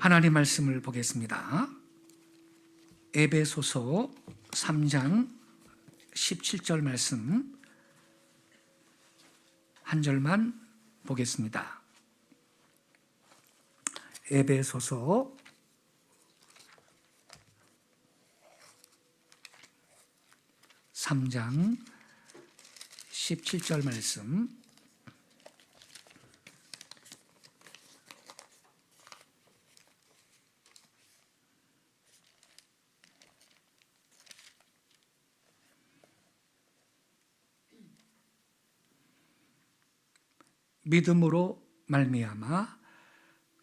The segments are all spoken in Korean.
하나님 말씀을 보겠습니다. 에베소서 3장 17절 말씀 한 절만 보겠습니다. 에베소서 3장 17절 말씀 믿음으로 말미암아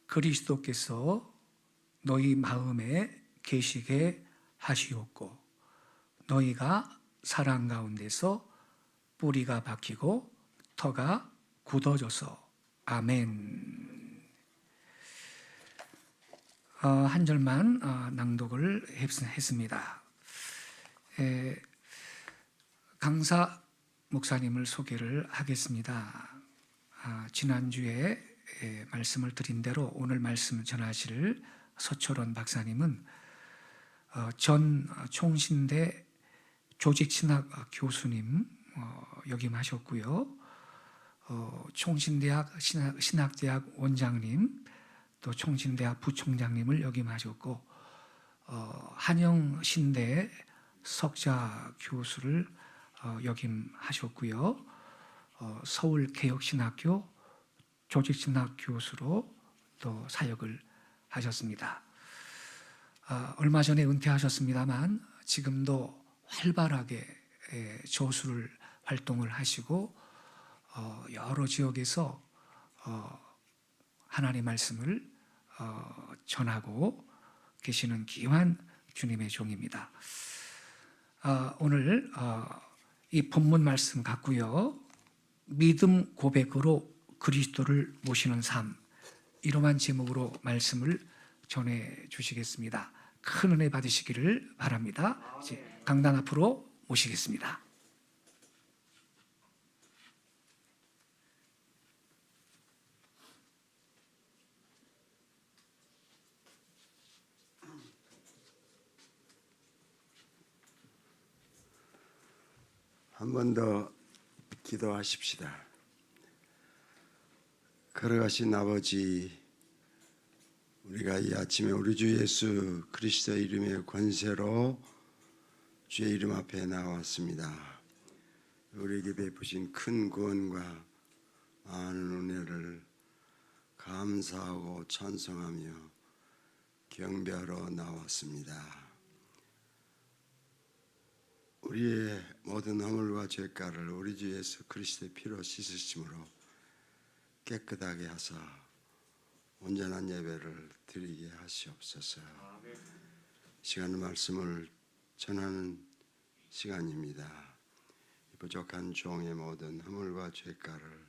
그리스도께서 너희 마음에 계시게 하시옵고 너희가 사랑 가운데서 뿌리가 박히고 터가 굳어져서 아멘. 한 절만 낭독을 했습니다. 강사 목사님을 소개를 하겠습니다. 지난주에 말씀을 드린 대로 오늘 말씀 전하실 서철원 박사님은 전 총신대 조직신학 교수님 역임하셨고요. 총신대학 신학대학 원장님, 또 총신대학 부총장님을 역임하셨고 한영신대 석좌 교수를 역임하셨고요. 서울개혁신학교 조직신학 교수로 또 사역을 하셨습니다. 얼마 전에 은퇴하셨습니다만 지금도 활발하게 저술 활동을 하시고 여러 지역에서 하나님의 말씀을 전하고 계시는 귀한 주님의 종입니다. 오늘 이 본문 말씀 갖고요, 믿음 고백으로 그리스도를 모시는 삶, 이러한 제목으로 말씀을 전해 주시겠습니다. 큰 은혜 받으시기를 바랍니다. 이제 강단 앞으로 모시겠습니다. 한 번 더 기도하십시다. 걸어가신 아버지, 우리가 이 아침에 우리 주 예수 그리스도의 이름의 권세로 주의 이름 앞에 나왔습니다. 우리에게 베푸신 큰 구원과 많은 은혜를 감사하고 찬송하며 경배하러 나왔습니다. 우리의 모든 허물과 죄가를 우리 주 예수 그리스도의 피로 씻으심으로 깨끗하게 하사 온전한 예배를 드리게 하시옵소서. 시간의 말씀을 전하는 시간입니다. 부족한 종의 모든 허물과 죄가를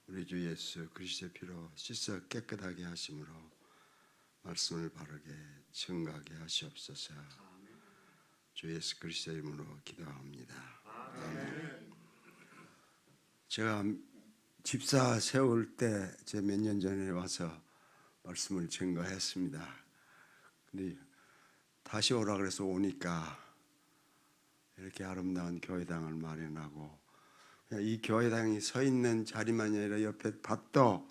우리 주 예수 그리스도의 피로 씻어 깨끗하게 하심으로 말씀을 바르게 증거하게 하시옵소서. 주 예수 그리스도의 이름으로 기도합니다. 아멘. 제가 집사 세울 때 제 몇 년 전에 와서 말씀을 증거했습니다. 근데 다시 오라 그래서 오니까 이렇게 아름다운 교회당을 마련하고, 이 교회당이 서 있는 자리만이 아니라 옆에 밭도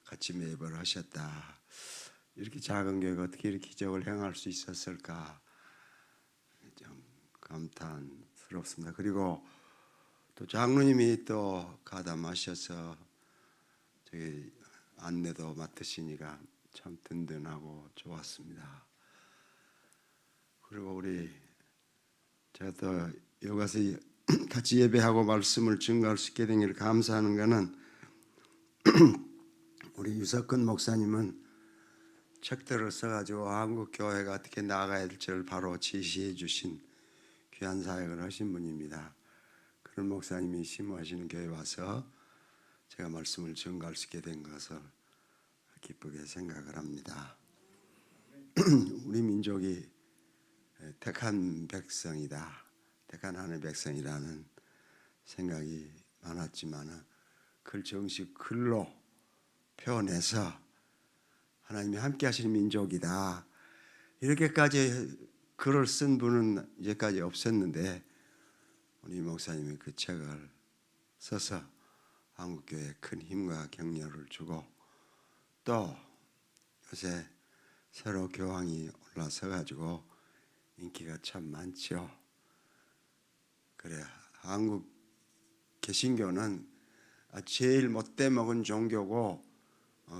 같이 매입을 하셨다. 이렇게 작은 교회가 어떻게 이렇게 기적을 행할 수 있었을까, 좀 감탄스럽습니다. 그리고 또 장로님이 또 가담하셔서 저기 안내도 맡으시니까 참 든든하고 좋았습니다. 그리고 제가 또 여기 가서 같이 예배하고 말씀을 증거할 수 있게 된 일 감사하는 것은 우리 유석근 목사님은 책들을 써가지고 한국 교회가 어떻게 나아가야 될지를 바로 지시해 주신 귀한 사역을 하신 분입니다. 그런 목사님이 심호하시는 교회에 와서 제가 말씀을 증거할 수 있게 된 것을 기쁘게 생각을 합니다. 우리 민족이 택한 백성이다, 택한 하나님의 백성이라는 생각이 많았지만 그걸 정식 글로 표현해서 하나님이 함께 하시는 민족이다. 이렇게까지 글을 쓴 분은 이제까지 없었는데 우리 목사님이 그 책을 써서 한국교회에 큰 힘과 격려를 주고 또 요새 새로 교황이 올라서 가지고 인기가 참 많죠. 그래, 한국 개신교는 제일 못돼 먹은 종교고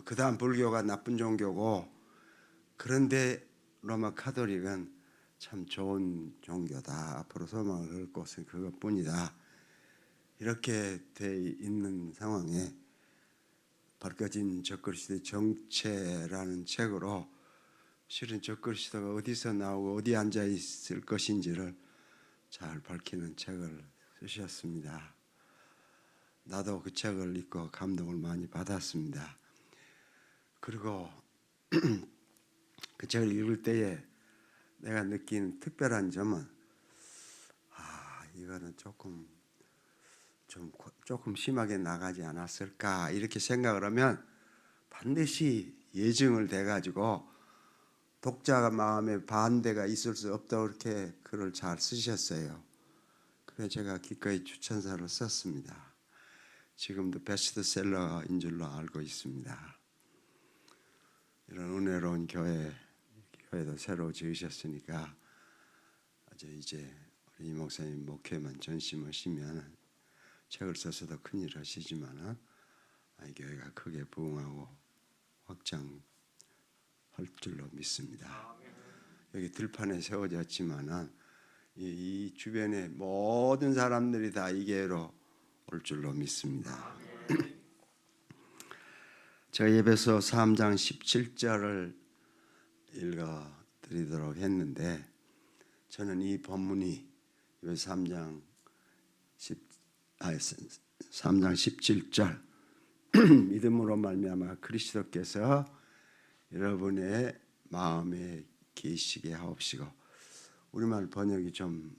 그 다음 불교가 나쁜 종교고, 그런데 로마 카톨릭은 참 좋은 종교다. 앞으로 소망을 걸 곳은 그것뿐이다. 이렇게 돼 있는 상황에 밝혀진 적그리스도의 정체라는 책으로 실은 적그리스도가 어디서 나오고 어디 앉아 있을 것인지를 잘 밝히는 책을 쓰셨습니다. 나도 그 책을 읽고 감동을 많이 받았습니다. 그리고 그 책을 읽을 때에 내가 느낀 특별한 점은 이거는 조금 심하게 나가지 않았을까 이렇게 생각을 하면 반드시 예증을 돼가지고 독자 마음에 반대가 있을 수 없다고 이렇게 글을 잘 쓰셨어요. 그래서 제가 기꺼이 추천사를 썼습니다. 지금도 베스트셀러인 줄로 알고 있습니다. 이런 은혜로운 교회도 새로 지으셨으니까 이제 우리 이 목사님 목회만 전심하시면 책을 써서도 큰일 하시지만 이 교회가 크게 부흥하고 확장할 줄로 믿습니다. 여기 들판에 세워졌지만 이 주변의 모든 사람들이 다 이 교회로 올 줄로 믿습니다. 제가 예배서 3장 17절을 읽어드리도록 했는데 저는 이 본문이 예배서 3장 17절 믿음으로 말미암아 그리스도께서 여러분의 마음에 계시게 하옵시고, 우리말 번역이 좀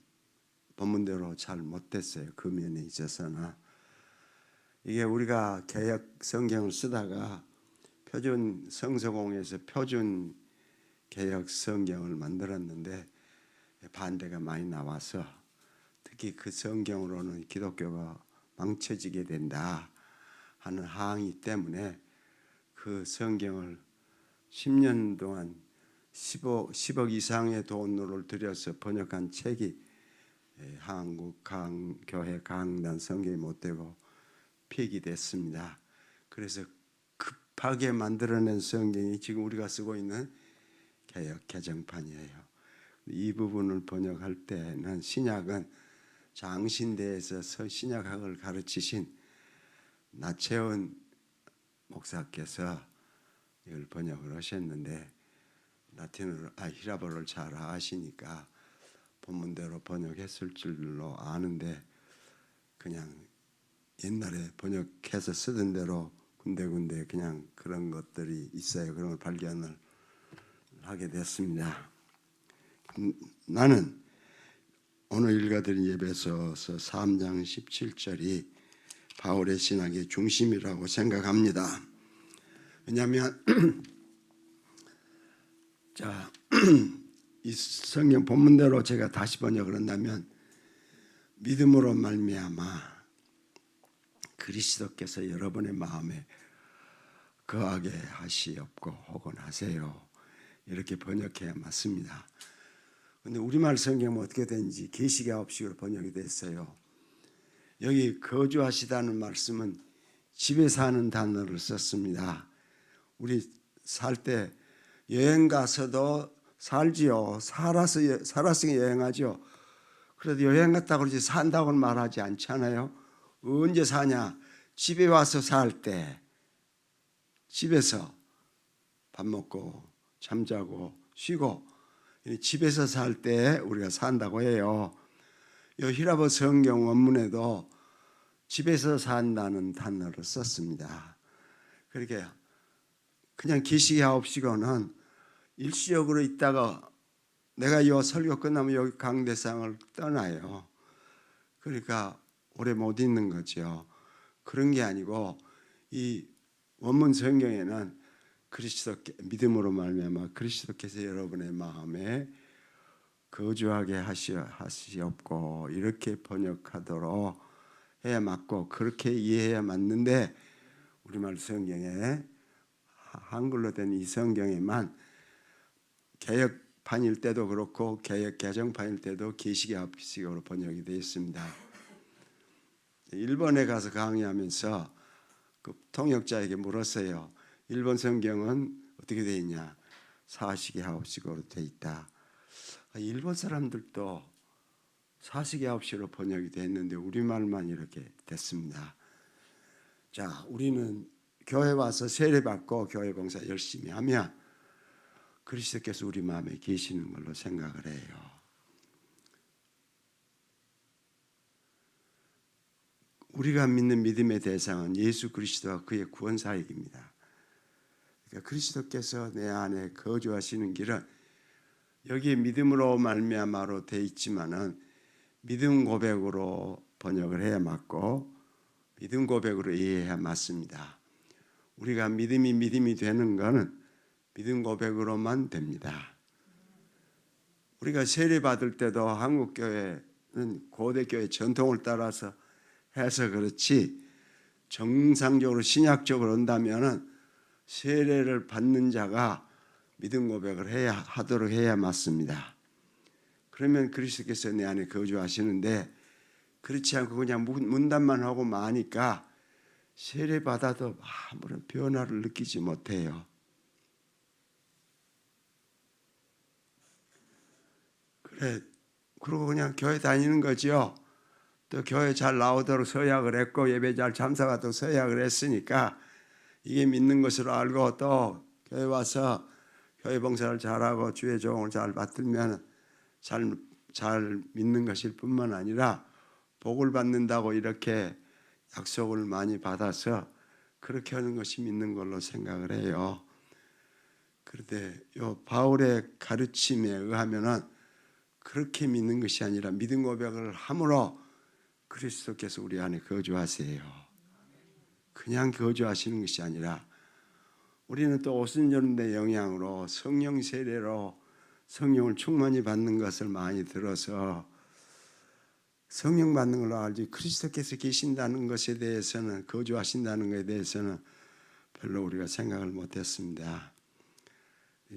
본문대로 잘 못됐어요. 그 면에 있어서는 이게 우리가 개역 성경을 쓰다가 표준 성서공에서 표준 개역 성경을 만들었는데 반대가 많이 나와서 특히 그 성경으로는 기독교가 망쳐지게 된다 하는 항의 때문에 그 성경을 10년 동안 10억 이상의 돈을 들여서 번역한 책이 한국 교회 강단 성경이 못되고 폐기됐습니다. 그래서 급하게 만들어낸 성경이 지금 우리가 쓰고 있는 개역 개정판이에요. 이 부분을 번역할 때는 신약은 장신대에서 신약학을 가르치신 나채원 목사께서 이걸 번역을 하셨는데 히라보를 잘 아시니까 본문대로 번역했을 줄로 아는데 그냥 옛날에 번역해서 쓰던 대로 군데군데 그냥 그런 것들이 있어요. 그런 걸 발견을 하게 됐습니다. 나는 오늘 읽어드린 예배서 3장 17절이 바울의 신학의 중심이라고 생각합니다. 왜냐하면 이 성경 본문대로 제가 다시 번역을 한다면 믿음으로 말미암아 그리스도께서 여러분의 마음에 거하게 하시옵고 혹은 하세요. 이렇게 번역해야 맞습니다. 그런데 우리말 성경은 어떻게 된지 계시게 하옵시고로 번역이 됐어요. 여기 거주하시다는 말씀은 집에 사는 단어를 썼습니다. 우리 살 때 여행 가서도 살지요. 살아서 여행하죠. 그래도 여행 갔다고 그러지 산다고는 말하지 않잖아요. 언제 사냐? 집에 와서 살 때, 집에서 밥 먹고 잠자고 쉬고 집에서 살 때 우리가 산다고 해요. 이 히라보 성경 원문에도 집에서 산다는 단어를 썼습니다. 그렇게 그냥 계시게 하옵시고는 일시적으로 있다가 내가 이 설교 끝나면 여기 강대상을 떠나요. 그러니까 오래 못 있는 거죠. 그런 게 아니고 이 원문 성경에는 믿음으로 말미암아 그리스도께서 여러분의 마음에 거주하게 하시옵고 이렇게 번역하도록 해야 맞고 그렇게 이해해야 맞는데 우리말 성경에 한글로 된 이 성경에만 개역판일 때도 그렇고 개역 개정판일 때도 계시계합식으로 번역이 되어 있습니다. 일본에 가서 강의하면서 그 통역자에게 물었어요. 일본 성경은 어떻게 되어 있냐? 사시계합식으로 되어 있다. 일본 사람들도 사시계합식으로 번역이 됐는데 우리말만 이렇게 됐습니다. 자, 우리는 교회 와서 세례받고 교회 봉사 열심히 하면 그리스도께서 우리 마음에 계시는 걸로 생각을 해요. 우리가 믿는 믿음의 대상은 예수 그리스도와 그의 구원 사역입니다. 그러니까 그리스도께서 내 안에 거주하시는 길은 여기 믿음으로 말미암아로 돼 있지만은 믿음 고백으로 번역을 해야 맞고 믿음 고백으로 이해해야 맞습니다. 우리가 믿음이 되는 것은 믿음 고백으로만 됩니다. 우리가 세례 받을 때도 한국 교회는 고대 교회 전통을 따라서 해서 그렇지 정상적으로 신약적으로 온다면은 세례를 받는 자가 믿음 고백을 하도록 해야 맞습니다. 그러면 그리스도께서 내 안에 거주하시는데 그렇지 않고 그냥 문단만 하고 마니까 세례 받아도 아무런 변화를 느끼지 못해요. 그래, 그러고 그냥 교회 다니는 거죠. 또 교회 잘 나오도록 서약을 했고 예배 잘 참석하도록 서약을 했으니까 이게 믿는 것으로 알고 또 교회 와서 교회 봉사를 잘하고 주의 종을 잘 받들면 잘 믿는 것일 뿐만 아니라 복을 받는다고 이렇게 약속을 많이 받아서 그렇게 하는 것이 믿는 걸로 생각을 해요. 그런데 요 바울의 가르침에 의하면은 그렇게 믿는 것이 아니라 믿음 고백을 함으로 그리스도께서 우리 안에 거주하세요. 그냥 거주하시는 것이 아니라 우리는 또 오순절의 영향으로 성령 세례로 성령을 충만히 받는 것을 많이 들어서 성령 받는 걸로 알지 그리스도께서 계신다는 것에 대해서는 거주하신다는 것에 대해서는 별로 우리가 생각을 못했습니다.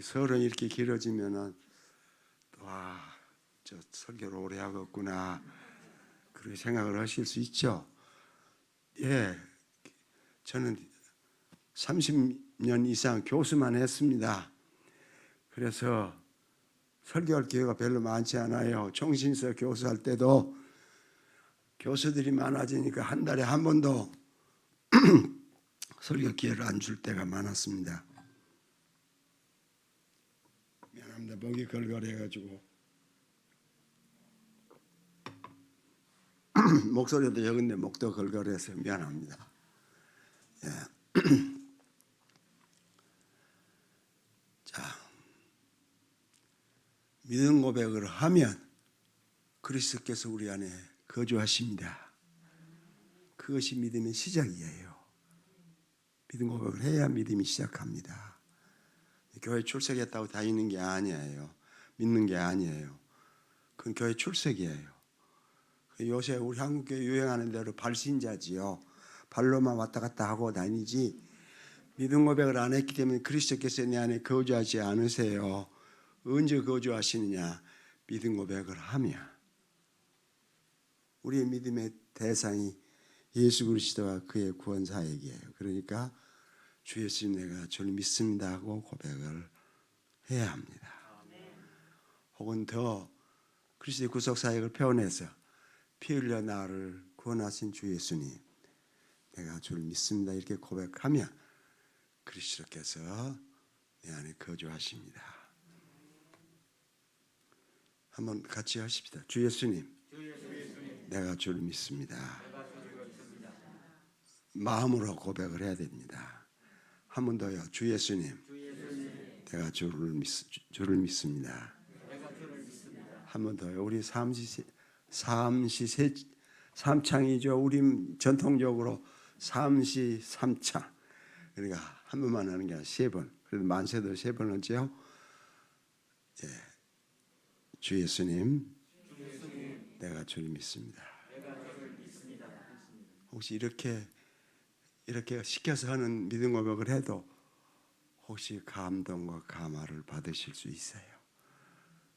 설은 이렇게 길어지면은 와, 저 설교를 오래 하겠구나 그렇게 생각을 하실 수 있죠. 예, 저는 30년 이상 교수만 했습니다. 그래서 설교할 기회가 별로 많지 않아요. 총신서 교수할 때도 교수들이 많아지니까 한 달에 한 번도 설교 기회를 안 줄 때가 많았습니다. 미안합니다. 목이 걸걸해가지고 목소리도 적은데 목도 걸걸해서 미안합니다. 예. 자, 믿음 고백을 하면 그리스도께서 우리 안에 거주하십니다. 그것이 믿음의 시작이에요. 믿음 고백을 해야 믿음이 시작합니다. 교회 출석했다고 다니는 게 아니에요. 믿는 게 아니에요. 그건 교회 출석이에요. 요새 우리 한국교회 유행하는 대로 발신자지요. 발로만 왔다 갔다 하고 다니지 믿음 고백을 안 했기 때문에 그리스도께서 내 안에 거주하지 않으세요. 언제 거주하시느냐? 믿음 고백을 하며 우리의 믿음의 대상이 예수 그리스도와 그의 구원 사역이에요. 그러니까 주 예수님 내가 주를 믿습니다 하고 고백을 해야 합니다. 혹은 더 그리스도의 구속 사역을 표현해서 피 흘려 나를 구원하신 주 예수님 내가 주를 믿습니다 이렇게 고백하면 그리스도께서 내 안에 거주하십니다. 한번 같이 하십시다. 주 예수님, 내가 주를 믿습니다. 마음으로 고백을 해야 됩니다. 한 번 더요. 주 예수님, 내가 주를 믿습니다. 한 번 더요. 우리 삼창이죠. 우리 전통적으로 삼시 삼창. 그러니까 한 번만 하는 게 아니라 3번. 그래도 만세도 3번 하죠. 예. 주 예수님, 내가 주를 믿습니다. 혹시 이렇게 시켜서 하는 믿음 고백을 해도 혹시 감동과 감화를 받으실 수 있어요.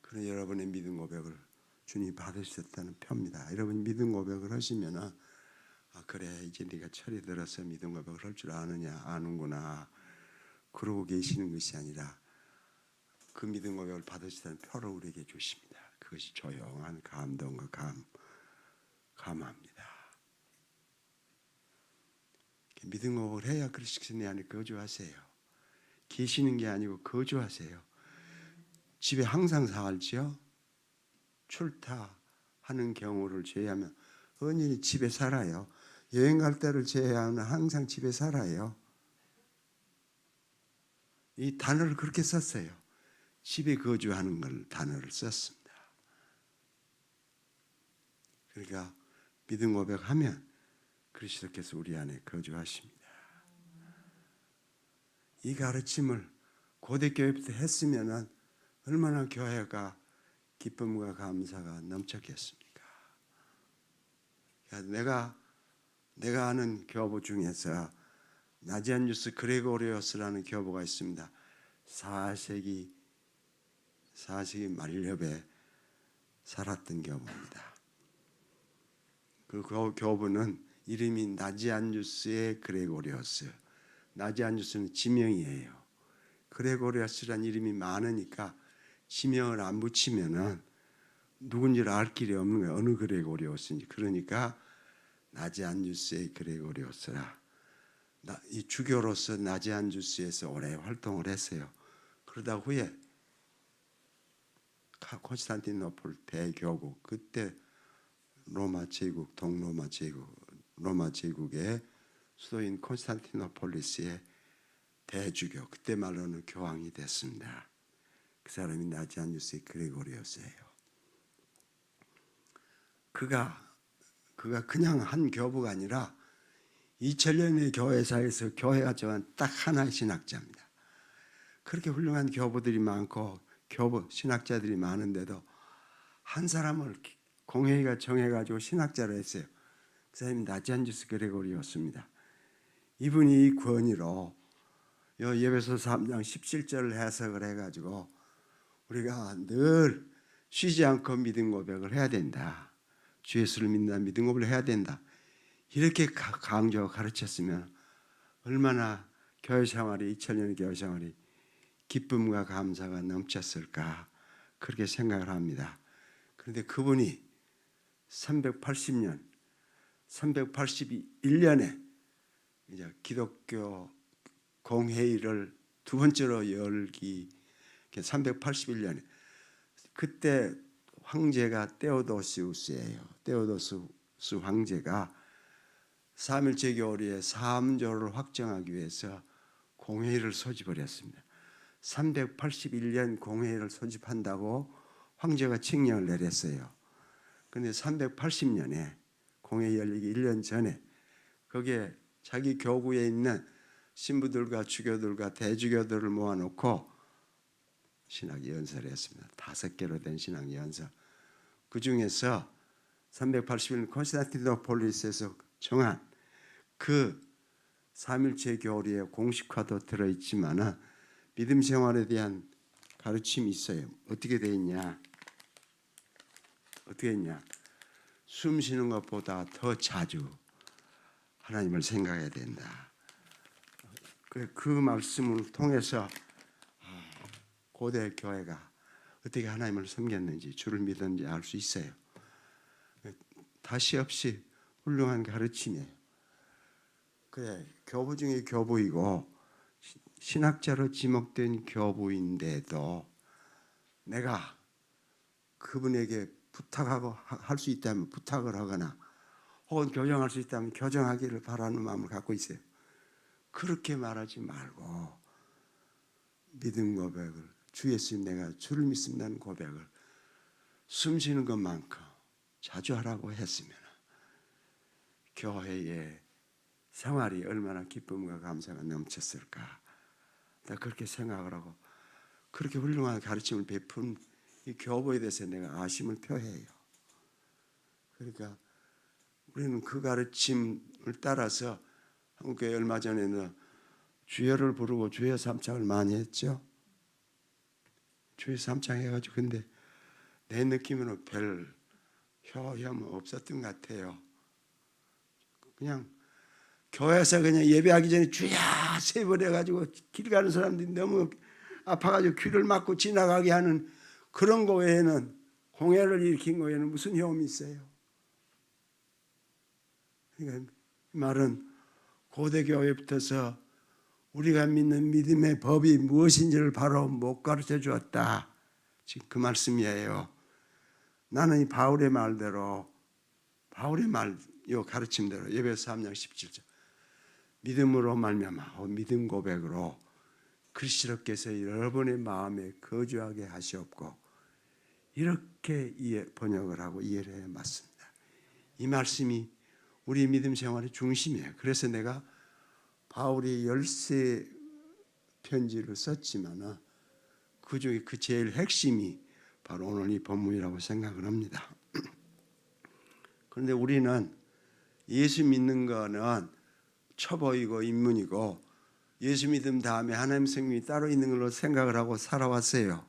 그런 여러분의 믿음 고백을 주님 받으셨다는 표입니다. 여러분 믿음 고백을 하시면은 그래 이제 네가 철이 들어서 믿음 고백을 할 줄 아는구나 그러고 계시는 것이 아니라 그 믿음 고백을 받으시다는 표를 우리에게 주십니다. 그것이 조용한 감동과 감화입니다. 믿음 고백을 해야 그리스도의 안에 거주하세요. 계시는 게 아니고 거주하세요. 집에 항상 살지요. 출타하는 경우를 제외하면 언연히 집에 살아요. 여행 갈 때를 제외하면 항상 집에 살아요. 이 단어를 그렇게 썼어요. 집에 거주하는 걸 단어를 썼습니다. 그러니까 믿음 고백하면 그리스도께서 우리 안에 거주하십니다. 이 가르침을 고대교회부터 했으면 얼마나 교회가 기쁨과 감사가 넘쳤겠습니까? 내가 아는 교부 중에서 나지안누스 그레고리오스라는 교부가 있습니다. 4세기 말엽에 살았던 교부입니다. 그 교부는 이름이 나지안누스의 그레고리오스. 나지안누스는 지명이에요. 그레고리오스란 이름이 많으니까 지명을 안 붙이면은 누군지를 알 길이 없는 거예요. 어느 그레고리오스인지. 그러니까 나지안누스의 그레고리오스라. 이 주교로서 나지안누스에서 오래 활동을 했어요. 그러다 후에 콘스탄티노플 대교국 그때 로마 제국 동로마 제국 로마 제국의 수도인 콘스탄티노폴리스의 대주교 그때 말로는 교황이 됐습니다. 그 사람이 나지안누스의 그레고리오스예요. 그가 그냥 한 교부가 아니라 2000년의 교회사에서 교회가 정한 딱 하나의 신학자입니다. 그렇게 훌륭한 교부들이 많고 신학자들이 많은데도 한 사람을 공회의가 정해가지고 신학자로 했어요. 그 사람이 나지안누스 그레고리오스입니다. 이분이 이 권위로 예배소 3장 17절을 해석을 해가지고 우리가 늘 쉬지 않고 믿음 고백을 해야 된다. 주 예수를 믿는다. 믿음 고백을 해야 된다. 이렇게 강조하고 가르쳤으면 얼마나 교회 생활이 2000년의 교회 생활이 기쁨과 감사가 넘쳤을까 그렇게 생각을 합니다. 그런데 그분이 381년에 이제 기독교 공회의를 두 번째로 열기 381년에 그때 황제가 데오도시우스예요. 데오도시우스 황제가 삼일체 교리의 사암조를 확정하기 위해서 공회의를 소집을 했습니다. 381년 공회의를 소집한다고 황제가 칙령을 내렸어요. 그런데 380년에 공회의 열리기 1년 전에 거기에 자기 교구에 있는 신부들과 주교들과 대주교들을 모아놓고 신학 연설을 했습니다. 5개로 된 신학 연설. 그 중에서 381년 콘스탄티노폴리스에서 정한 그 삼일체 교리의 공식화도 들어있지만 믿음 생활에 대한 가르침이 있어요. 어떻게 되어 있냐? 숨 쉬는 것보다 더 자주 하나님을 생각해야 된다. 그 말씀을 통해서 고대 교회가 어떻게 하나님을 섬겼는지 주를 믿었는지 알 수 있어요. 다시 없이 훌륭한 가르침이에요. 그래 교부 중에 교부이고 신학자로 지목된 교부인데도 내가 그분에게 부탁하고 할 수 있다면 부탁을 하거나 혹은 교정할 수 있다면 교정하기를 바라는 마음을 갖고 있어요. 그렇게 말하지 말고 믿음 고백을 주 예수님 내가 주를 믿습니다는 고백을 숨 쉬는 것만큼 자주 하라고 했으면 교회의 생활이 얼마나 기쁨과 감사가 넘쳤을까 내가 그렇게 생각을 하고 그렇게 훌륭한 가르침을 베푼 이 교보에 대해서 내가 아심을 표해요. 그러니까 우리는 그 가르침을 따라서 한국교회 얼마 전에는 주여를 부르고 주여 삼창을 많이 했죠. 주여 삼창 해가지고 근데 내 느낌으로는 별 효험은 없었던 것 같아요. 그냥 교회에서 그냥 예배하기 전에 주여 세 번 해가지고 길 가는 사람들이 너무 아파가지고 귀를 막고 지나가게 하는 그런 거 외에는 공회를 일으킨 거 외에는 무슨 효험이 있어요? 그러니까 이 말은 고대 교회부터서 우리가 믿는 믿음의 법이 무엇인지를 바로 못 가르쳐 주었다. 지금 그 말씀이에요. 나는 이 바울의 말대로 바울의 요 가르침대로 예배서 3장 17절 믿음으로 말미암아 믿음 고백으로 그리스도께서 여러분의 마음에 거주하게 하시옵고 이렇게 번역을 하고 이해를 해 맞습니다. 이 말씀이 우리 믿음 생활의 중심이에요. 그래서 내가 바울이 10세 편지를 썼지만 그중에 그 제일 핵심이 바로 오늘 이 본문이라고 생각을 합니다. 그런데 우리는 예수 믿는 거는 처보이고 인문이고 예수 믿음 다음에 하나님 생명이 따로 있는 걸로 생각을 하고 살아왔어요.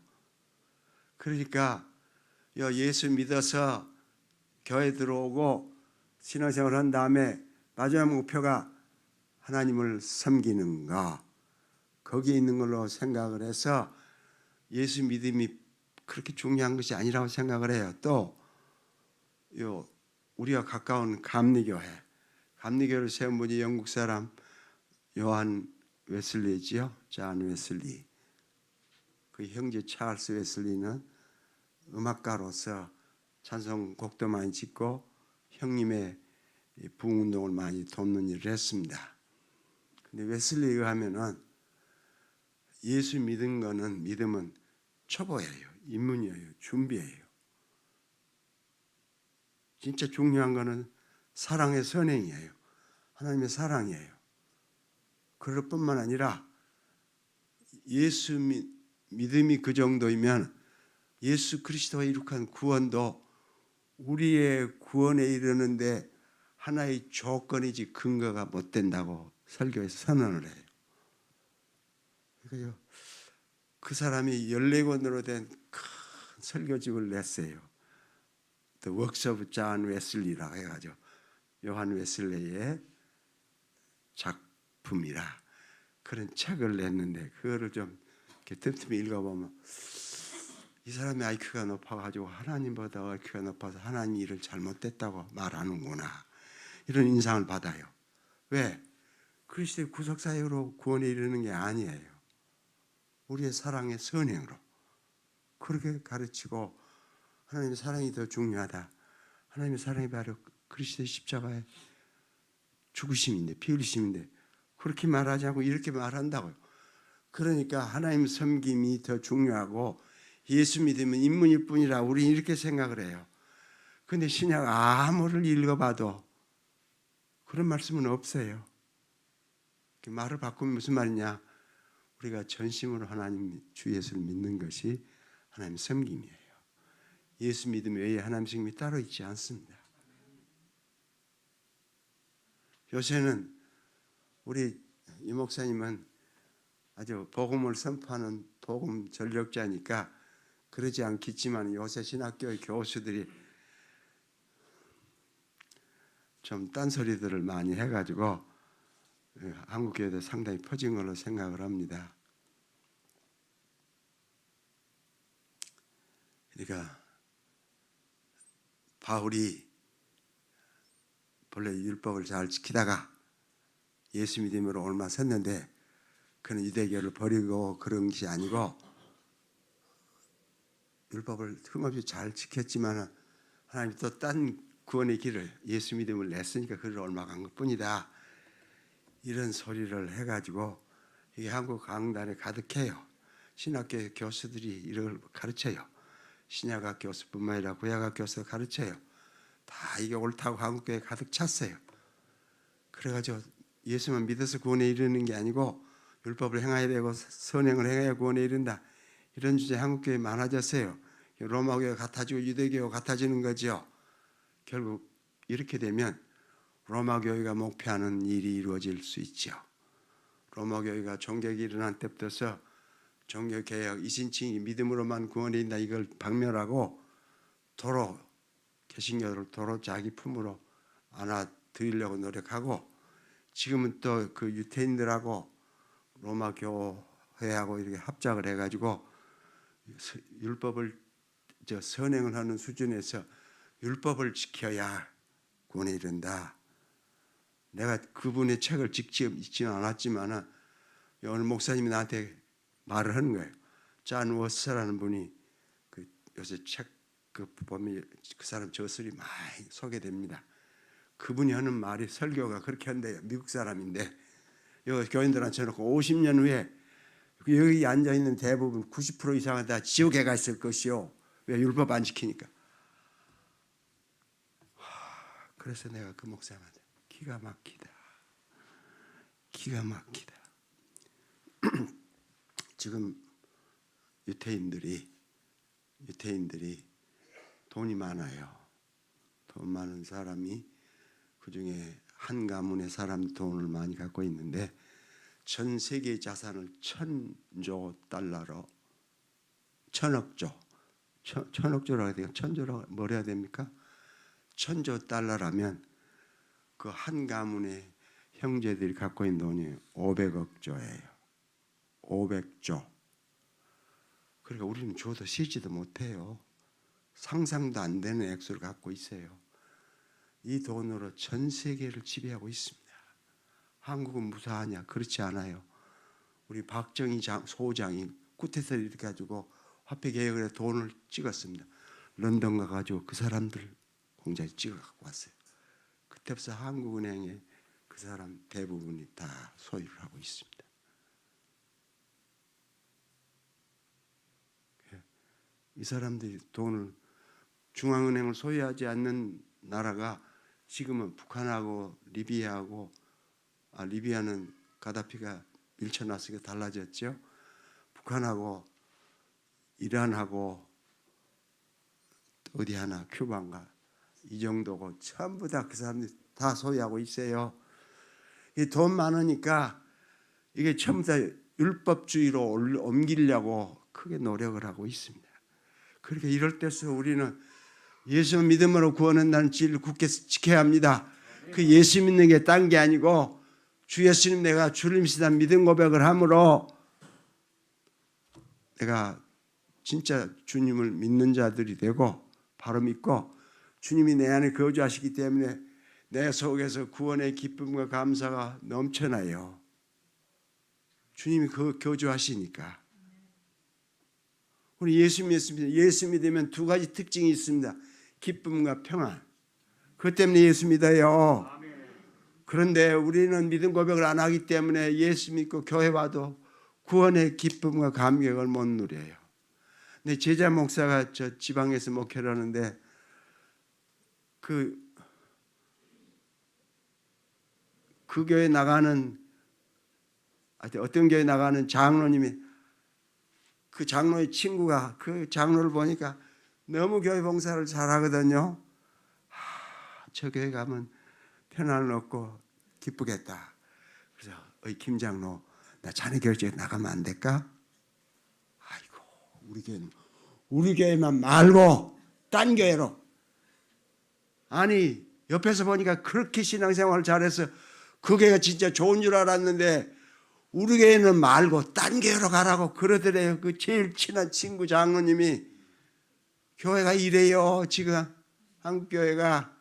그러니까 예수 믿어서 교회 들어오고 신앙생활을 한 다음에 마지막 목표가 하나님을 섬기는가 거기에 있는 걸로 생각을 해서 예수 믿음이 그렇게 중요한 것이 아니라고 생각을 해요. 또 우리가 가까운 감리교를 세운 분이 영국 사람 요한 웨슬리지요. 존 웨슬리. 그 형제 찰스 웨슬리는 음악가로서 찬송곡도 많이 짓고 형님의 부흥운동을 많이 돕는 일을 했습니다. 근데 웨슬리에 의하면은 예수 믿음은 초보예요. 입문이에요. 준비예요. 진짜 중요한 거는 사랑의 선행이에요. 하나님의 사랑이에요. 그럴 뿐만 아니라 예수 믿음이 그 정도이면 예수 그리스도가 이룩한 구원도 우리의 구원에 이르는데 하나의 조건이지 근거가 못 된다고 설교에서 선언을 해요. 그러니까 그 사람이 14권으로 된 큰 설교집을 냈어요. The Works of John Wesley라고 해가지고 요한 웨슬레이의 작품이라 그런 책을 냈는데 그거를 좀 이렇게 틈틈이 읽어보면 이 사람의 IQ가 높아가지고 하나님보다 IQ가 높아서 하나님 일을 잘못됐다고 말하는구나 이런 인상을 받아요. 왜? 그리스도의 구속사역으로 구원에 이르는 게 아니에요. 우리의 사랑의 선행으로 그렇게 가르치고 하나님의 사랑이 더 중요하다. 하나님의 사랑이 바로 그리스도의 십자가의 죽으심인데 피 흘리심인데 그렇게 말하지 않고 이렇게 말한다고요. 그러니까 하나님 섬김이 더 중요하고 예수 믿으면 인문일 뿐이라 우리는 이렇게 생각을 해요. 그런데 신약 아무를 읽어봐도 그런 말씀은 없어요. 말을 바꾸면 무슨 말이냐? 우리가 전심으로 하나님 주 예수를 믿는 것이 하나님 섬김이에요. 예수 믿음 외에 하나님 섬김이 따로 있지 않습니다. 요새는 우리 이 목사님은 아주 복음을 선포하는 복음 전력자니까 그러지 않겠지만 요새 신학교의 교수들이 좀 딴소리들을 많이 해가지고 한국교회도 상당히 퍼진 걸로 생각을 합니다. 그러니까 바울이 본래 율법을 잘 지키다가 예수 믿음으로 얼마 섰는데 그는 유대교를 버리고 그런 것이 아니고 율법을 흠없이 잘 지켰지만 하나님이 또 딴 구원의 길을 예수 믿음을 냈으니까 그를 얼마 간 것뿐이다. 이런 소리를 해가지고 이게 한국 강단에 가득해요. 신학교 교수들이 이걸 가르쳐요. 신약학 교수뿐만 아니라 구약학 교수도 가르쳐요. 다 이게 옳다고 한국교회에 가득 찼어요. 그래가지고 예수만 믿어서 구원에 이르는 게 아니고 율법을 행해야 되고 선행을 행해야 구원에 이른다. 이런 주제 한국교회 많아졌어요. 로마교회가 같아지고 유대교회가 같아지는 거죠. 결국 이렇게 되면 로마교회가 목표하는 일이 이루어질 수 있죠. 로마교회가 종교개혁이 일어난 때부터서 종교개혁, 이신칭이 믿음으로만 구원에 이른다 이걸 박멸하고 도로 개신교를 도로 자기 품으로 안아들이려고 노력하고 지금은 또 그 유태인들하고 로마 교회하고 이렇게 합작을 해가지고 율법을 선행을 하는 수준에서 율법을 지켜야 구원에 이른다. 내가 그분의 책을 직접 읽지는 않았지만 오늘 목사님이 나한테 말을 하는 거예요. 존 워스라는 분이 그 요새 책 보면 그 사람 저술이 많이 소개됩니다. 그분이 하는 말이 설교가 그렇게 한대요. 미국 사람인데 여기 교인들한테 쳐놓고 50년 후에 여기 앉아있는 대부분 90% 이상은 다 지옥에 가 있을 것이요. 왜? 율법 안 지키니까. 그래서 내가 그 목사님한테 기가 막히다. 기가 막히다. 지금 유태인들이 돈이 많아요. 돈 많은 사람이 그중에 한 가문의 사람 돈을 많이 갖고 있는데 전 세계 자산을 1,000조 달러로 1,000억조 1,000억조라고 해야 돼요. 1,000조라고 뭘 해야 됩니까? 1,000조 달러라면 그 한 가문의 형제들이 갖고 있는 돈이 500억조예요. 500조. 그러니까 우리는 줘도 쉬지도 못해요. 상상도 안 되는 액수를 갖고 있어요. 이 돈으로 전 세계를 지배하고 있습니다. 한국은 무사하냐? 그렇지 않아요. 우리 박정희 소장이 구태서 이렇게 가지고 화폐 개혁을 해 돈을 찍었습니다. 런던 가가지고 그 사람들 공장에 찍어 갖고 왔어요. 그때부터 한국은행에 그 사람 대부분이 다 소유를 하고 있습니다. 이 사람들이 돈을 중앙은행을 소유하지 않는 나라가 지금은 북한하고 리비아하고 리비아는 가다피가 밀쳐놨으니까 달라졌죠. 북한하고 이란하고 어디 하나 큐바인가 이 정도고 전부 다 그 사람들이 다 소유하고 있어요. 이 돈 많으니까 이게 전부 다 율법주의로 옮기려고 크게 노력을 하고 있습니다. 그러니까 이럴 때서 우리는 예수 믿음으로 구원한다는 진리를 굳게 지켜야 합니다. 그 예수 믿는 게 딴 게 아니고 주 예수님 내가 주님이시다 믿음 고백을 함으로 내가 진짜 주님을 믿는 자들이 되고 바로 믿고 주님이 내 안에 거주하시기 때문에 내 속에서 구원의 기쁨과 감사가 넘쳐나요. 주님이 거주하시니까. 우리 예수 믿습니다. 예수 믿으면 두 가지 특징이 있습니다. 기쁨과 평안. 그것 때문에 예수 믿어요. 그런데 우리는 믿음 고백을 안 하기 때문에 예수 믿고 교회 와도 구원의 기쁨과 감격을 못 누려요. 근데 제자 목사가 저 지방에서 목회를 하는데 그 교회 나가는 어떤 교회 나가는 장로님이 그 장로의 친구가 그 장로를 보니까 너무 교회 봉사를 잘하거든요. 저 교회 가면 편안을 얻고 기쁘겠다. 그래서 김 장로 나 자네 교회 나가면 안 될까? 아이고 우리 교회만 말고 딴 교회로. 아니 옆에서 보니까 그렇게 신앙생활을 잘해서 그 교회가 진짜 좋은 줄 알았는데 우리 교회는 말고 딴 교회로 가라고 그러더래요. 그 제일 친한 친구 장로님이 교회가 이래요. 지금 한국 교회가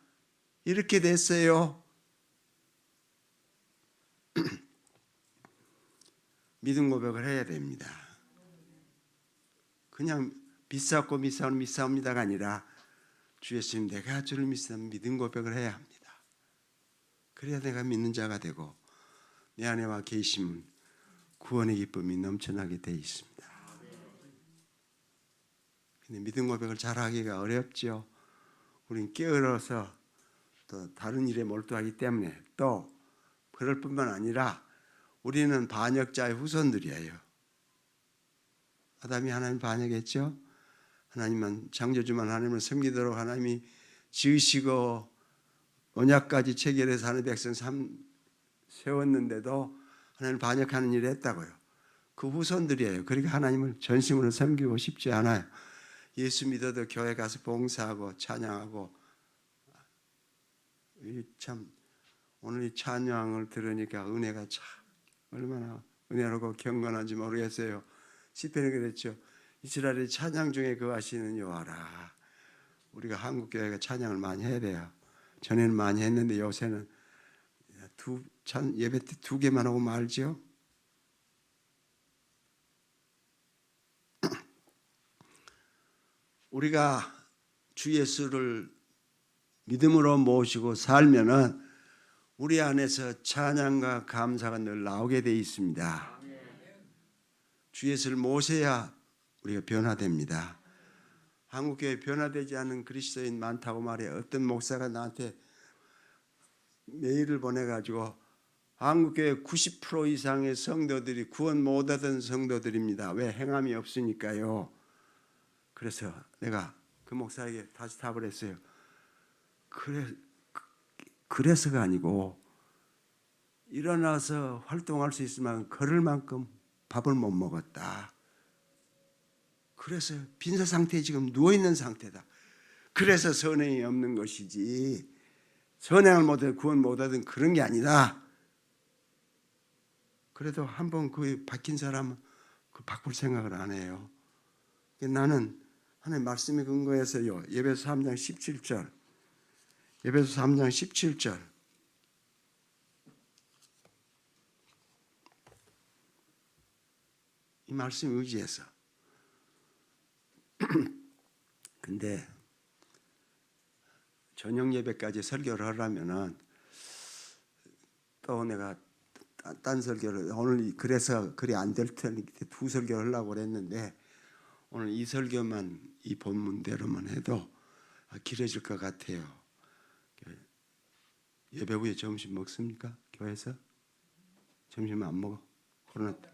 이렇게 됐어요. 믿음 고백을 해야 됩니다. 그냥 믿사옵고 믿사옵니다가 아니라 주 예수님 내가 주를 믿사는 믿음 고백을 해야 합니다. 그래야 내가 믿는 자가 되고 내 안에 와 계시면 구원의 기쁨이 넘쳐나게 돼 있습니다. 근데 믿음 고백을 잘하기가 어렵죠. 우린 게을러서 또 다른 일에 몰두하기 때문에 또 그럴 뿐만 아니라 우리는 반역자의 후손들이에요. 아담이 하나님 반역했죠. 하나님은 창조주만 하나님을 섬기도록 하나님이 지으시고 언약까지 체결해서 하는 백성 세웠는데도 하나님 반역하는 일을 했다고요. 그 후손들이에요. 그러니까 하나님을 전심으로 섬기고 싶지 않아요. 예수 믿어도 교회 가서 봉사하고 찬양하고. 참 오늘 이 찬양을 들으니까 은혜가 참 얼마나 은혜롭고 경건한지 모르겠어요. 시편에 그랬죠. 이스라엘의 찬양 중에 거하시는 여호와라. 우리가 한국 교회가 찬양을 많이 해야 돼요. 전에는 많이 했는데 요새는 예배 때 2개만 하고 말죠. 우리가 주 예수를 믿음으로 모시고 살면은 우리 안에서 찬양과 감사가 늘 나오게 돼 있습니다. 주 예수를 모셔야 우리가 변화됩니다. 한국교회 변화되지 않는 그리스도인 많다고 말해요. 어떤 목사가 나한테 메일을 보내가지고 한국교회 90% 이상의 성도들이 구원 못 얻은 성도들입니다. 왜? 행함이 없으니까요. 그래서 내가 그 목사에게 다시 답을 했어요. 그래서가 아니고 일어나서 활동할 수 있으면 걸을 만큼 밥을 못 먹었다. 그래서 빈사 상태에 지금 누워있는 상태다. 그래서 선행이 없는 것이지 선행을 못해 구원 못 얻은 그런 게 아니다. 그래도 한번 그 박힌 사람은 그 바꿀 생각을 안 해요. 나는 하나님 말씀에 근거해서요. 예배소 3장 17절 예배소 3장 17절 이 말씀 의지해서 근데 저녁 예배까지 설교를 하려면은 또 내가 딴 설교를 오늘 그래서 그리 안 될 테니 2설교를 하려고 그랬는데 오늘 이 설교만 이 본문대로만 해도 길어질 것 같아요. 예배 후에 점심 먹습니까? 교회에서? 점심 안 먹어? 코로나 때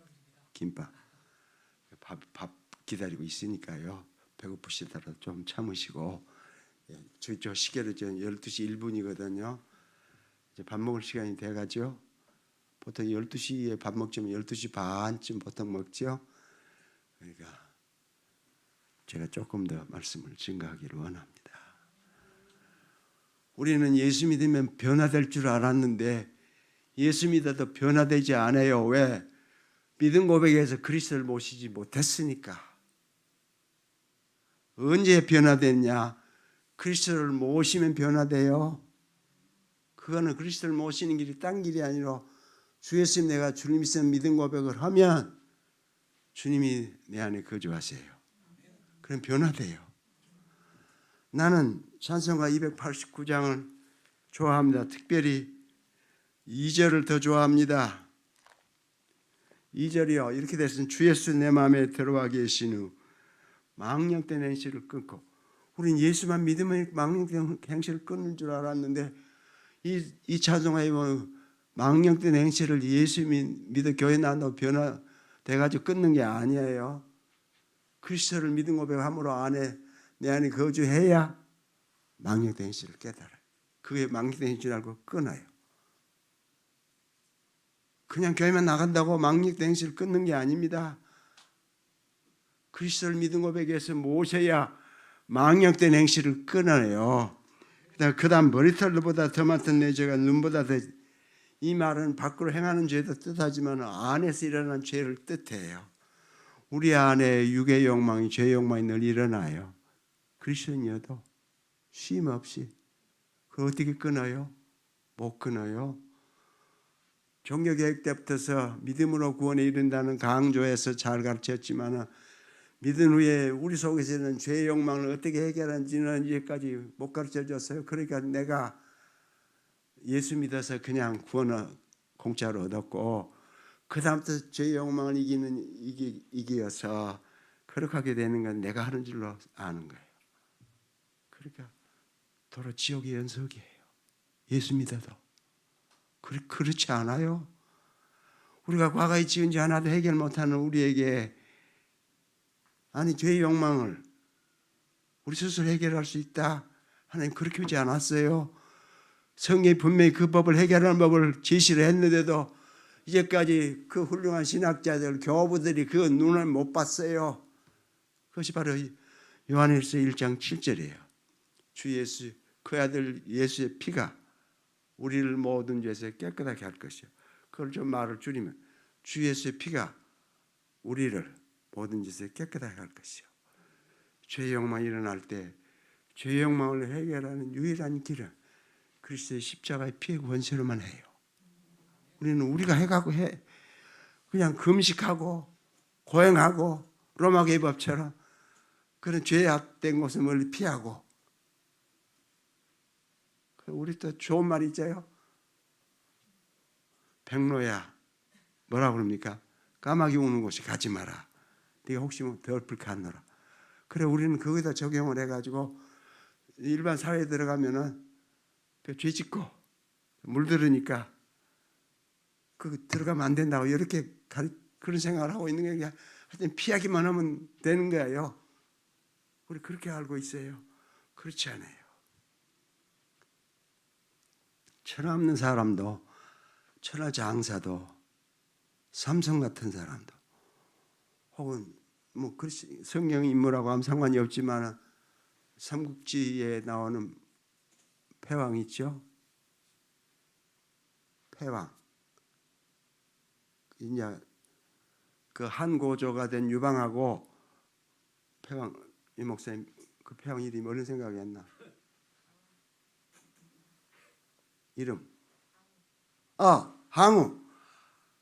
김밥 밥 기다리고 있으니까요. 배고프시더라도 좀 참으시고 저 시계로 12시 1분이거든요. 이제 밥 먹을 시간이 돼가죠. 보통 12시에 밥 먹자면 12시 반쯤 보통 먹죠. 그러니까 제가 조금 더 말씀을 증가하기를 원합니다. 우리는 예수 믿으면 변화될 줄 알았는데 예수 믿어도 변화되지 않아요. 왜? 믿음 고백에서 그리스도를 모시지 못했으니까. 언제 변화됐냐? 그리스도를 모시면 변화돼요. 그거는 그리스도를 모시는 길이 딴 길이 아니라 주 예수님 내가 주님 있으면 믿음 고백을 하면 주님이 내 안에 거주하세요. 그럼 변화돼요. 나는 찬송가 289장을 좋아합니다. 특별히 2절을 더 좋아합니다. 2절이요. 이렇게 됐으면 주 예수 내 마음에 들어와 계신 후 망령된 행실을 끊고 우린 예수만 믿으면 망령된 행실을 끊는 줄 알았는데 이 찬송가에 보면 망령된 행실을 예수 믿어 교회 나온다고 변화돼가지고 끊는 게 아니에요. 그리스도를 믿음 고백함으로 내 안에 거주해야 망령된 행실을 깨달아요. 그게 망령된 행실 알고 끊어요. 그냥 교회만 나간다고 망령된 행실을 끊는 게 아닙니다. 그리스도를 믿음 고백해서 모셔야 망령된 행실을 끊어요. 그 다음 머리털보다 더 많던 내 죄가 눈보다 더. 이 말은 밖으로 행하는 죄도 뜻하지만 안에서 일어난 죄를 뜻해요. 우리 안에 육의 욕망이 죄 욕망이 늘 일어나요. 그리스도인이어도 쉼 없이 그걸 어떻게 끊어요? 못 끊어요. 종교개혁 때부터서 믿음으로 구원에 이른다는 강조해서 잘 가르쳤지만 믿은 후에 우리 속에서 있는 죄의 욕망을 어떻게 해결하는지는 이제까지 못 가르쳐줬어요. 그러니까 내가 예수 믿어서 그냥 구원을 공짜로 얻었고 그 다음부터 죄의 욕망을 이기어서 거룩하게 되는 건 내가 하는 줄로 아는 거예요. 그러니까 도로 지옥의 연속이에요. 예수 믿어도. 그렇지 않아요? 우리가 과거에 지은 죄 하나도 해결 못하는 우리에게 아니 죄의 욕망을 우리 스스로 해결할 수 있다. 하나님 그렇게 하지 않았어요. 성경이 분명히 그 법을 해결하는 법을 제시를 했는데도 이제까지 그 훌륭한 신학자들, 교부들이 그 눈을 못 봤어요. 그것이 바로 요한일서 1장 7절이에요. 주 예수, 그 아들 예수의 피가 우리를 모든 죄에서 깨끗하게 할 것이요. 그걸 좀 말을 줄이면 주 예수의 피가 우리를 모든 죄에서 깨끗하게 할 것이요. 죄의 욕망이 일어날 때 죄의 욕망을 해결하는 유일한 길은 그리스도의 십자가의 피의 권세로만 해요. 우리는 우리가 해가고 그냥 금식하고 고행하고 로마계의 법처럼 그런 죄악된 곳을 멀리 피하고 우리 또 좋은 말 있잖아요. 백로야 뭐라 그럽니까? 까마귀 우는 곳에 가지 마라. 네가 혹시 덜 불쾌하노라. 그래 우리는 거기다 적용을 해가지고 일반 사회에 들어가면은 죄 짓고 물들으니까 그 들어가면 안 된다고 이렇게 그런 생각을 하고 있는 게 하여튼 피하기만 하면 되는 거예요. 우리 그렇게 알고 있어요. 그렇지 않아요. 철없는 사람도 천하장사도 삼성 같은 사람도 혹은 뭐 성경 인물하고 아무 상관이 없지만 삼국지에 나오는 패왕 있죠? 패왕. 이제 그 한고조가 된 유방하고 패왕 이 목사님 그 패왕 이름이 어느 생각이 안 나? 이름. 항우.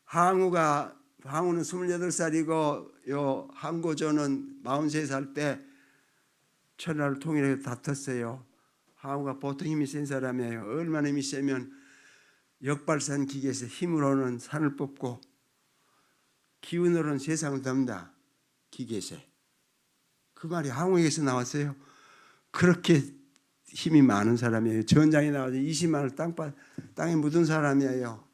항우는 28살이고 요 한고조는 43살 때 천하를 통일해서 다퉜어요. 항우가 보통 힘이 센 사람이에요. 얼마나 힘이 세면 역발산 기계에서 힘으로는 산을 뽑고 기운으로는 세상을 덮는다. 기계세. 그 말이 항우에게서 나왔어요. 그렇게 힘이 많은 사람이에요. 전장에 나와서 20만을 땅에 묻은 사람이에요.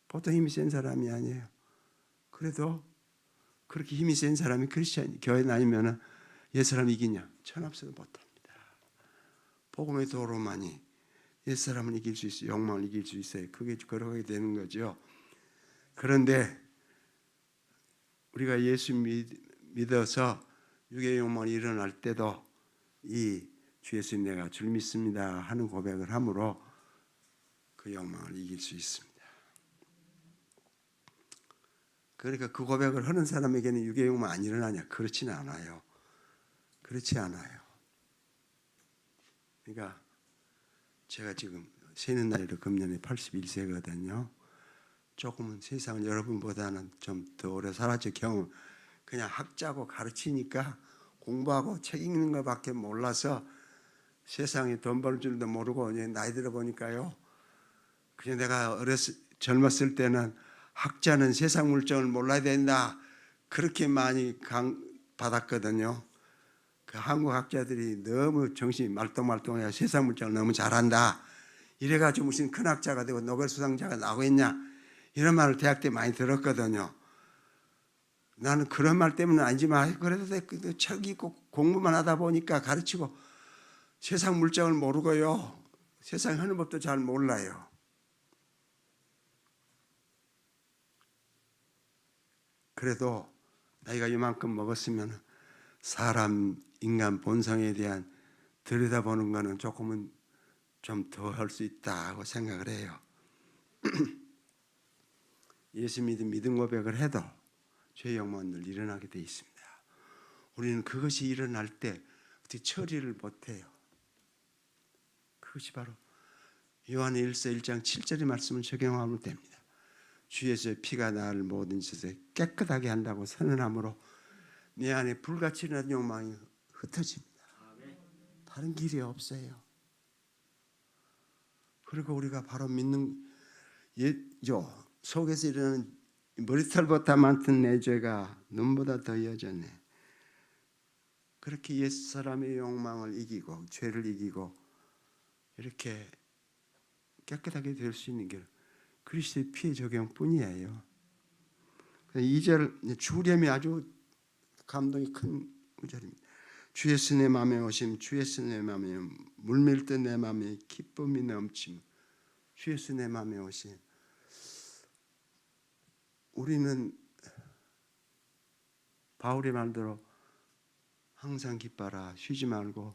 보통 힘이 센 사람이 아니에요. 그래도 그렇게 힘이 센 사람이 크리스찬 교회 다니면 옛사람 이기냐? 천합수도 못합니다. 복음의 도로만이 옛사람을 이길 수 있어요. 욕망을 이길 수 있어요. 그게 걸어가게 되는 거죠. 그런데 우리가 예수 믿어서 육의 욕망이 일어날 때도 이 주 예수님 내가 줄 믿습니다 하는 고백을 함으로 그 욕망을 이길 수 있습니다. 그러니까 그 고백을 하는 사람에게는 육의 욕망 안 일어나냐? 그렇지는 않아요. 그렇지 않아요. 그러니까 제가 지금 세는 나이로 금년에 81세거든요. 조금은 세상은 여러분보다는 좀 더 오래 살았죠. 경험. 그냥 학자고 가르치니까 공부하고 책 읽는 것밖에 몰라서 세상에 돈 벌 줄도 모르고 나이 들어 보니까요. 그냥 내가 젊었을 때는 학자는 세상 물정을 몰라야 된다. 그렇게 많이 받았거든요. 그 한국 학자들이 너무 정신이 말똥말똥해서 세상 물정을 너무 잘한다. 이래가지고 무슨 큰 학자가 되고 노벨 수상자가 나오겠냐. 이런 말을 대학 때 많이 들었거든요. 나는 그런 말 때문은 아니지만 그래도 책 읽고 공부만 하다 보니까 가르치고 세상 물정을 모르고요. 세상 하는 법도 잘 몰라요. 그래도 나이가 이만큼 먹었으면 사람 인간 본성에 대한 들여다보는 거는 조금은 좀 더 할 수 있다고 생각을 해요. 예수 믿음 고백을 해도 죄의 욕망은 늘 일어나게 돼 있습니다. 우리는 그것이 일어날 때 어떻게 처리를 못해요. 그것이 바로 요한일서 1장 7절의 말씀을 적용하면 됩니다. 주 예수의 피가 나를 모든 짓에 깨끗하게 한다고 선언함으로 내 안에 불같이 일어난 욕망이 흩어집니다. 다른 길이 없어요. 그리고 우리가 바로 믿는 속에서 일어나는 머리털보다 많던 내 죄가 눈보다 더 이어졌네. 그렇게 옛사람의 욕망을 이기고 죄를 이기고 이렇게 깨끗하게 될 수 있는 길, 그리스도의 피의 적용뿐이에요. 2절 주렴이 아주 감동이 큰 구절입니다. 주 예수 내 마음에 오심, 주 예수 내 마음에 물밀듯 내 마음에 기쁨이 넘침. 주 예수 내 마음에 오심. 우리는 바울의 말대로 항상 기뻐라, 쉬지 말고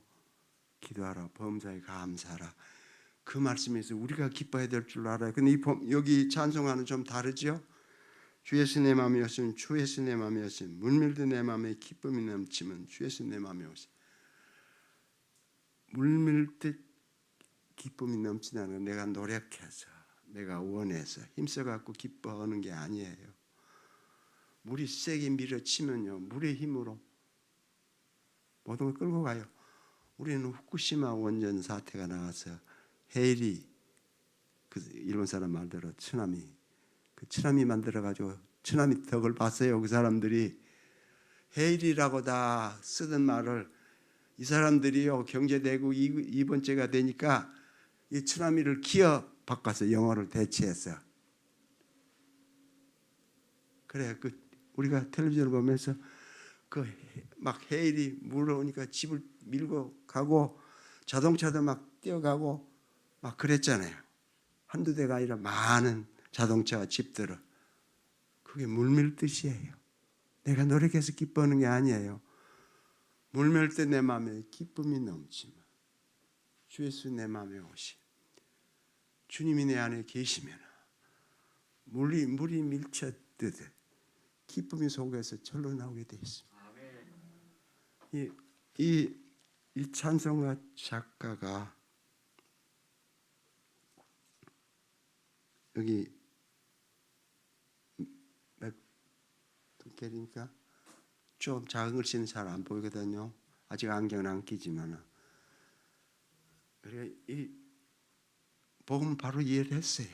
기도하라, 범사에 감사하라. 그 말씀에서 우리가 기뻐해야 될 줄 알아요. 근데 여기 찬송하는 좀 다르죠? 주 예수 내 마음에 오시면 주 예수 내 마음에 오시면 물밀듯 내 마음에 기쁨이 넘치면 주 예수 내 마음에 오시면 물밀듯 기쁨이 넘치다는 건 내가 노력해서 내가 원해서 힘써갖고 기뻐하는 게 아니에요. 물이 세게 밀어치면요 물의 힘으로 모든 걸 끌고 가요. 우리는 후쿠시마 원전 사태가 나와서 헤이리 그 일본 사람 말대로 쓰나미 그 쓰나미 만들어가지고 쓰나미 덕을 봤어요. 그 사람들이 헤일이라고 다 쓰던 말을 이 사람들이요 경제대국 2번째가 되니까 이 쓰나미를 기어 바꿔서 영어를 대체했어. 그래 그 우리가 텔레비전을 보면서 그 막 헤일이 물어오니까 집을 밀고 가고 자동차도 막 뛰어가고 막 그랬잖아요. 한두 대가 아니라 많은 자동차와 집들을. 그게 물밀듯이에요. 내가 노력해서 기뻐하는 게 아니에요. 물밀듯 내 마음에 기쁨이 넘치면 주 예수 내 마음에 오시. 주님이 내 안에 계시면 물이 밀쳤듯 기쁨이 속에서 절로 나오게 돼 있습니다. 이 찬송가 작가가 여기 몇 개니까 좀 작은 글씨는 잘 안 보이거든요. 아직 안경은 안 끼지만 그래 이 복음 바로 이해를 했어요.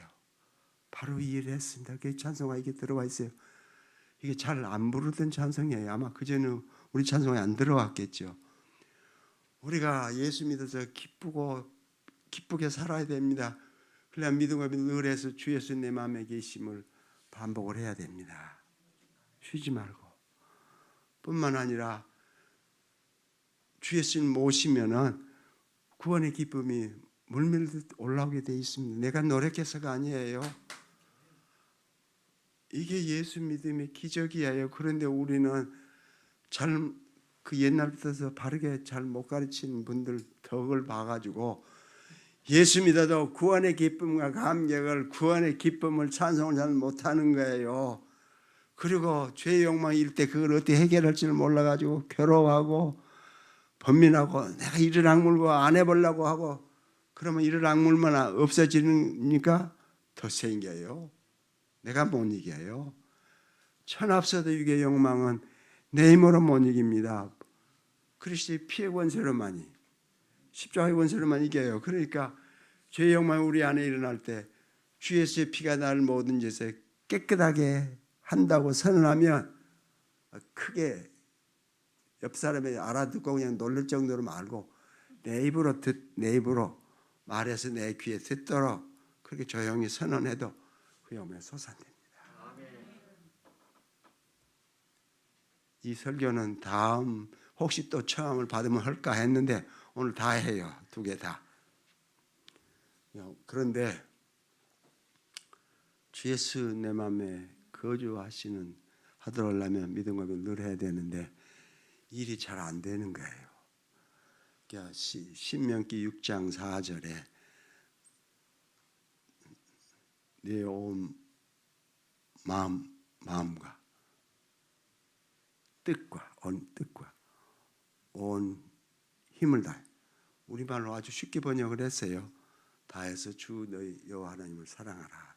바로 이해를 했습니다. 그 찬송가 이게 들어와 있어요. 이게 잘 안 부르던 찬송이에요. 아마 그전에 우리 찬송에 안 들어왔겠죠. 우리가 예수 믿어서 기쁘게 살아야 됩니다. 그래야 믿음과 늘 해서 주 예수 내 마음에 계심을 반복을 해야 됩니다. 쉬지 말고. 뿐만 아니라 주 예수님 모시면은 구원의 기쁨이 물밀듯 올라오게 돼 있습니다. 내가 노력해서가 아니에요. 이게 예수 믿음의 기적이에요. 그런데 우리는 그 옛날부터 바르게 잘 못 가르치는 분들 덕을 봐가지고 예수 믿어도 구원의 기쁨과 감격을 구원의 기쁨을 찬송을 잘 못하는 거예요. 그리고 죄의 욕망이 일 때 그걸 어떻게 해결할지를 몰라가지고 괴로워하고 번민하고 내가 이를 악물고 안 해보려고 하고 그러면 이를 악물면 없어지니까 더 생겨요. 내가 못 이겨요. 천합서도 육의 욕망은 내 힘으로 못 이깁니다. 그리스도의 피의 권세로만이 십자가의 권세로만 이겨요. 그러니까 죄의 욕망이 우리 안에 일어날 때 주 예수의 피가 나를 모든 죄에서 깨끗하게 한다고 선언하면 크게 옆 사람이 알아듣고 그냥 놀랄 정도로 말고 내 입으로 말해서 내 귀에 듣도록 그렇게 조용히 선언해도 그 욕망이 솟아냅니다. 이 설교는 다음 혹시 또 청함을 받으면 할까 했는데 오늘 다 해요. 2개 다. 그런데 주 예수 내 마음에 거주하시는 하도록하려면 믿음과 늘 해야 되는데 일이 잘 안 되는 거예요. 그러니까 신명기 6장 4절에 내 온 마음과 뜻과 온 힘을 다해 우리말로 아주 쉽게 번역을 했어요. 다해서 주 너희 여호와 하나님을 사랑하라.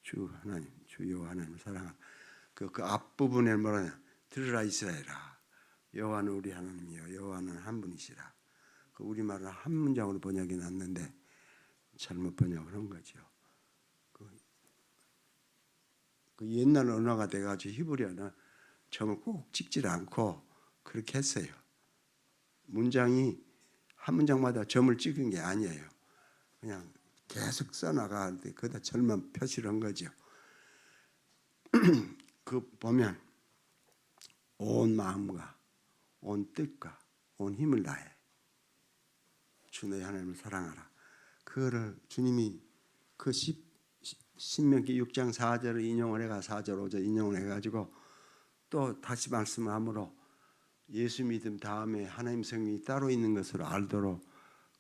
주 여호와 하나님을 사랑하라. 그 앞부분에 뭐라냐? 들으라 이스라엘아. 여호와는 우리 하나님이요 여호와는 한 분이시라. 그 우리말은 한 문장으로 번역이 났는데 잘못 번역을 한 거죠. 그 옛날 언어가 돼가지고 히브리어는 점을 꼭 찍질 않고 그렇게 했어요. 문장이 한 문장마다 점을 찍은 게 아니에요. 그냥 계속 써나가는데 그다 절만 표시를 한 거죠. 그 보면 온 마음과 온 뜻과 온 힘을 다해 주 너희 하나님을 사랑하라. 그거를 주님이 그 신명기 6장 4절을 인용을 해가 4절 5절 인용을 해가지고 또 다시 말씀함으로 예수 믿음 다음에 하나님 성령이 따로 있는 것으로 알도록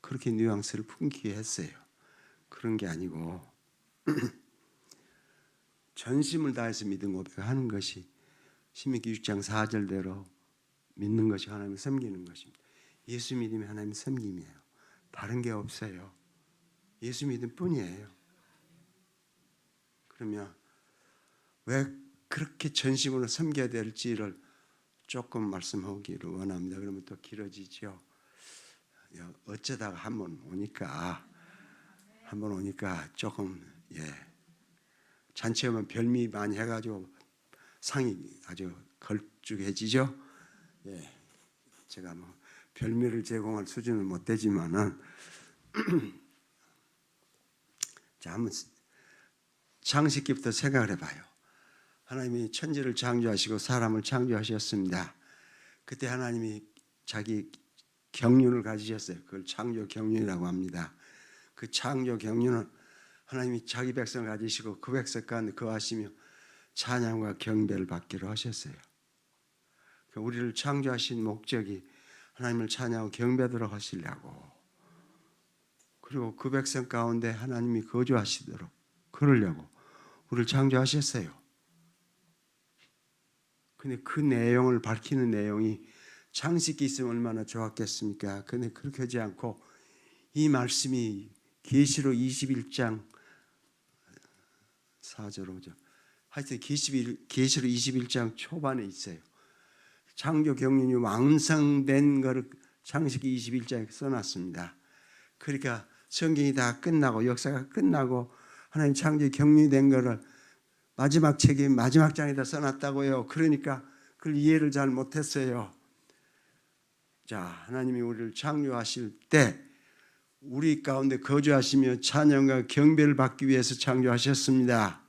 그렇게 뉘앙스를 풍기게 했어요. 그런 게 아니고 전심을 다해서 믿음 고백하는 것이 신명기 6장 4절대로 믿는 것이 하나님을 섬기는 것입니다. 예수 믿음이 하나님을 섬김이에요. 다른 게 없어요. 예수 믿음 뿐이에요. 그러면 왜 그렇게 전심으로 섬겨야 될지를 조금 말씀하기를 원합니다. 그러면 또 길어지죠. 어쩌다가 한번 오니까 조금 잔치 오면 별미 많이 해가지고 상이 아주 걸쭉해지죠. 제가 뭐 별미를 제공할 수준은 못 되지만은 자 한번 창세기부터 생각을 해봐요. 하나님이 천지를 창조하시고 사람을 창조하셨습니다. 그때 하나님이 자기 경륜을 가지셨어요. 그걸 창조 경륜이라고 합니다. 그 창조 경륜은 하나님이 자기 백성을 가지시고 그 백성 가운데 거하시며 찬양과 경배를 받기로 하셨어요. 우리를 창조하신 목적이 하나님을 찬양하고 경배하도록 하시려고, 그리고 그 백성 가운데 하나님이 거주하시도록 그러려고 우리를 창조하셨어요. 근데 그 내용을 밝히는 내용이 창세기 있으면 얼마나 좋았겠습니까? 근데 그렇게 하지 않고 이 말씀이 계시록 21장 4절 5절 하여튼 계시록 21장 초반에 있어요. 창조 경륜이 완성된 것을 창세기 21장에 써놨습니다. 그러니까 성경이 다 끝나고 역사가 끝나고 하나님 창조 경륜이 된 것을 마지막 책이 마지막 장에다 써놨다고요. 그러니까 그걸 이해를 잘 못했어요. 자, 하나님이 우리를 창조하실 때 우리 가운데 거주하시며 찬양과 경배를 받기 위해서 창조하셨습니다.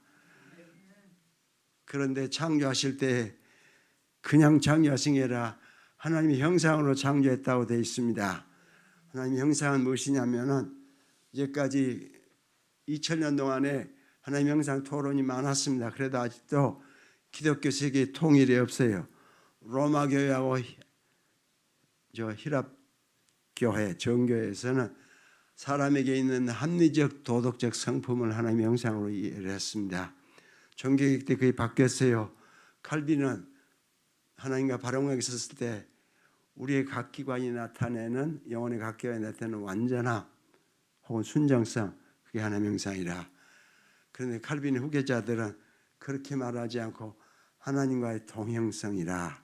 그런데 창조하실 때 그냥 창조하신 게 아니라 하나님의 형상으로 창조했다고 되어 있습니다. 하나님의 형상은 무엇이냐면은 이제까지 2000년 동안에 하나님의 형상 토론이 많았습니다. 그래도 아직도 기독교 세계에 통일이 없어요. 로마 교회하고 히랍 교회, 정교회에서는 사람에게 있는 합리적 도덕적 성품을 하나님의 형상으로 이해를 했습니다. 종교개혁 때 그게 바뀌었어요. 칼빈은 하나님과 바람과 있었을 때 우리의 각기관이 나타내는, 영혼의 각기관이 나타내는 완전함 혹은 순정성, 그게 하나님의 형상이라. 그런데 칼빈의 후계자들은 그렇게 말하지 않고 하나님과의 동형성이라,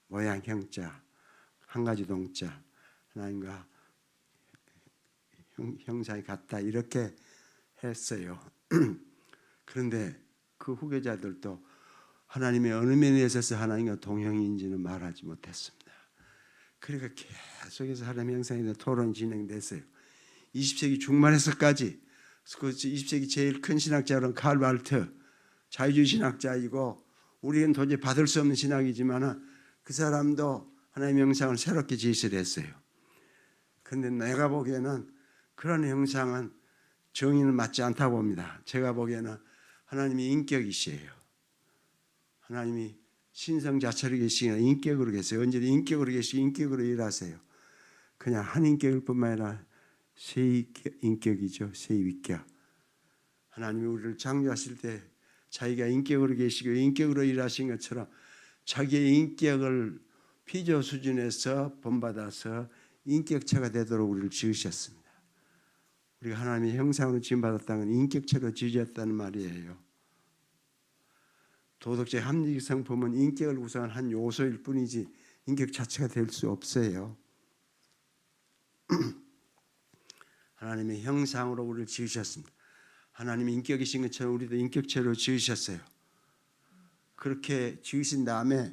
모양 형자, 한 가지 동자, 하나님과 형상이 같다 이렇게 했어요. 그런데 그 후계자들도 하나님의 어느 면에 있어서 하나님과 동형인지는 말하지 못했습니다. 그러니까 계속해서 하나님의 형상에 대한 토론이 진행됐어요. 20세기 중반에서까지. 그 20세기 제일 큰 신학자는 칼 발트, 자유주의 신학자이고 우리는 도저히 받을 수 없는 신학이지만 그 사람도 하나님의 형상을 새롭게 제시를 했어요. 그런데 내가 보기에는 그런 형상은 정의는 맞지 않다고 봅니다. 제가 보기에는 하나님이 인격이시에요. 하나님이 신성 자체로 계시기나 인격으로 계세요. 언제든 인격으로 계시고 인격으로 일하세요. 그냥 한 인격일 뿐만 아니라 세 인격이죠. 세 위격. 하나님이 우리를 창조하실 때 자기가 인격으로 계시고 인격으로 일하신 것처럼 자기의 인격을 피조 수준에서 본받아서 인격체가 되도록 우리를 지으셨습니다. 우리가 하나님의 형상으로 지음받았다는 건 인격체로 지으셨다는 말이에요. 도덕적 합리적 성품은 인격을 구성한 한 요소일 뿐이지 인격 자체가 될 수 없어요. 하나님의 형상으로 우리를 지으셨습니다. 하나님이 인격이신 것처럼 우리도 인격체로 지으셨어요. 그렇게 지으신 다음에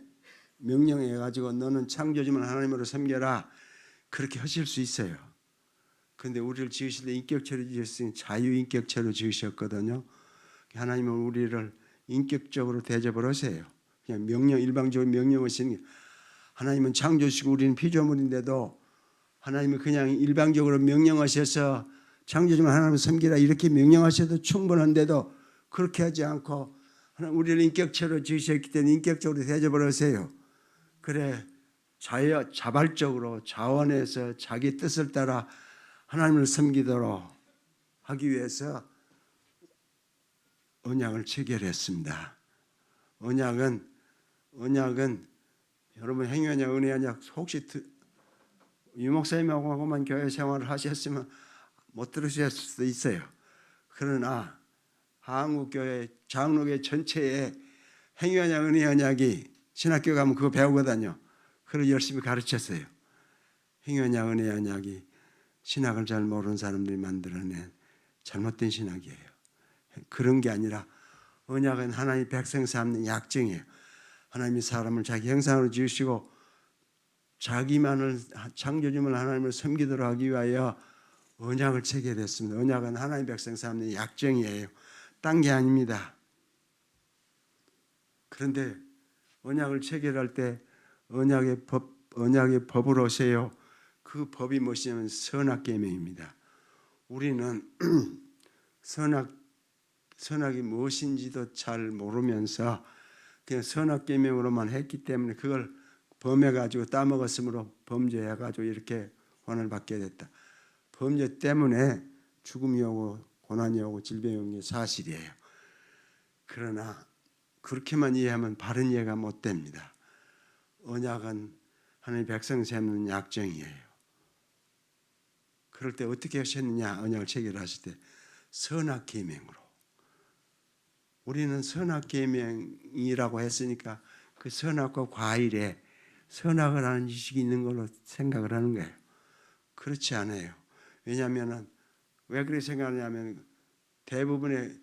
명령해 가지고 너는 창조주만 하나님으로 섬겨라, 그렇게 하실 수 있어요. 그런데 우리를 지으실 때 인격체로 지으셨으니 자유인격체로 지으셨거든요. 하나님은 우리를 인격적으로 대접을 하세요. 그냥 명령, 일방적으로 명령하시는 게, 하나님은 창조주시고 우리는 피조물인데도 하나님은 그냥 일방적으로 명령하셔서 창조주만 하나님을 섬기라 이렇게 명령하셔도 충분한데도 그렇게 하지 않고 우리를 인격체로 지으셨기 때문에 인격적으로 대접을 하세요. 그래 자발적으로 자원해서 자기 뜻을 따라 하나님을 섬기도록 하기 위해서 언약을 체결했습니다. 언약은 여러분 행위언약, 은혜언약 혹시 유목사님하고만 교회 생활을 하셨으면 못 들으실 수도 있어요. 그러나 한국교회 장로교회 전체에 행위언약, 은혜언약이 신학교 가면 그거 배우거든요. 그걸 열심히 가르쳤어요. 행위언약, 은혜언약이 신학을 잘 모르는 사람들이 만들어낸 잘못된 신학이에요. 그런 게 아니라 언약은 하나님 백성 삼는 약정이에요. 하나님이 사람을 자기 형상으로 지으시고 자기만을 창조주만 하나님을 섬기도록 하기 위하여 언약을 체결했습니다. 언약은 하나님 백성 삼는 약정이에요. 딴 게 아닙니다. 그런데 언약을 체결할 때 언약의 법을 오세요. 그 법이 무엇이냐면 선악계명입니다. 우리는 선악이 무엇인지도 잘 모르면서 그냥 선악계명으로만 했기 때문에 그걸 범해가지고 따먹었으므로 범죄해가지고 이렇게 고난을 받게 됐다. 범죄 때문에 죽음이 오고 고난이 오고 질병이 오는 게 사실이에요. 그러나 그렇게만 이해하면 바른 이해가 못 됩니다. 언약은 하나님 백성 세우는 약정이에요. 그럴 때 어떻게 하셨느냐? 언약을 체결하실 때 선악계명으로. 우리는 선악계명이라고 했으니까 그 선악과 과일에 선악을 하는 지식이 있는 걸로 생각을 하는 거예요. 그렇지 않아요. 왜냐하면 왜 그렇게 생각하냐면 대부분의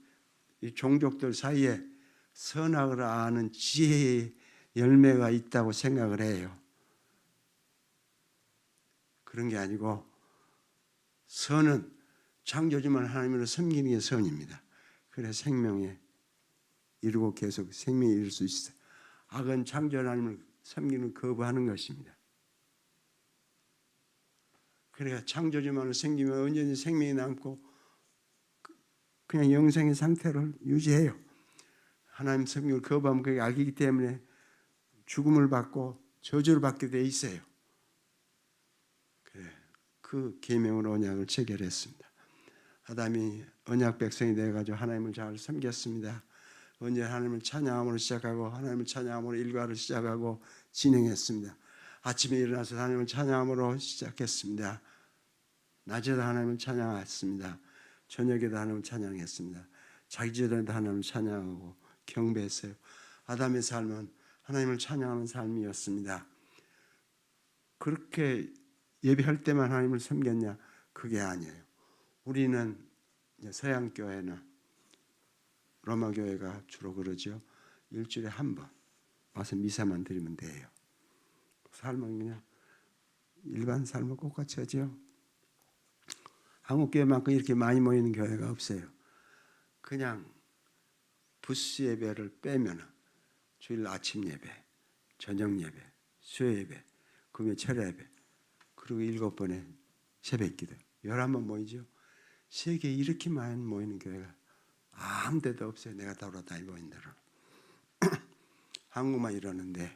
이 종족들 사이에 선악을 아는 지혜의 열매가 있다고 생각을 해요. 그런 게 아니고 선은 창조주만 하나님으로 섬기는 게 선입니다. 그래 생명에 이루고 계속 생명에 이룰 수 있어요. 악은 창조 하나님을 섬기는 거부하는 것입니다. 그래야 창조주만을 섬기면 언제든지 생명이 남고 그냥 영생의 상태를 유지해요. 하나님 섬김을 거부하면 그게 악이기 때문에 죽음을 받고 저주를 받게 돼 있어요. 그래, 그 계명으로 언약을 체결했습니다. 아담이 언약 백성이 되어가지고 하나님을 잘 섬겼습니다. 언제 하나님을 찬양함으로 시작하고 하나님을 찬양함으로 일과를 시작하고 진행했습니다. 아침에 일어나서 하나님을 찬양함으로 시작했습니다. 낮에도 하나님을 찬양했습니다. 저녁에도 하나님을 찬양했습니다. 자기 전에도 하나님을 찬양하고 경배했어요. 아담의 삶은 하나님을 찬양하는 삶이었습니다. 그렇게 예배할 때만 하나님을 섬겼냐? 그게 아니에요. 우리는 서양 교회나 로마 교회가 주로 그러죠. 일주일에 한 번 와서 미사만 드리면 돼요. 삶은 그냥 일반 삶과 똑같이 하죠. 한국 교회만큼 이렇게 많이 모이는 교회가 없어요. 그냥 부스 예배를 빼면 주일 아침 예배, 저녁 예배, 수요 예배, 금요일 철야 예배, 그리고 7번의 새벽 기도, 11번 모이죠. 세계에 이렇게 많이 모이는 교회가 아무 데도 없어요. 내가 돌아다니고 있는 대로. 한국만 이러는데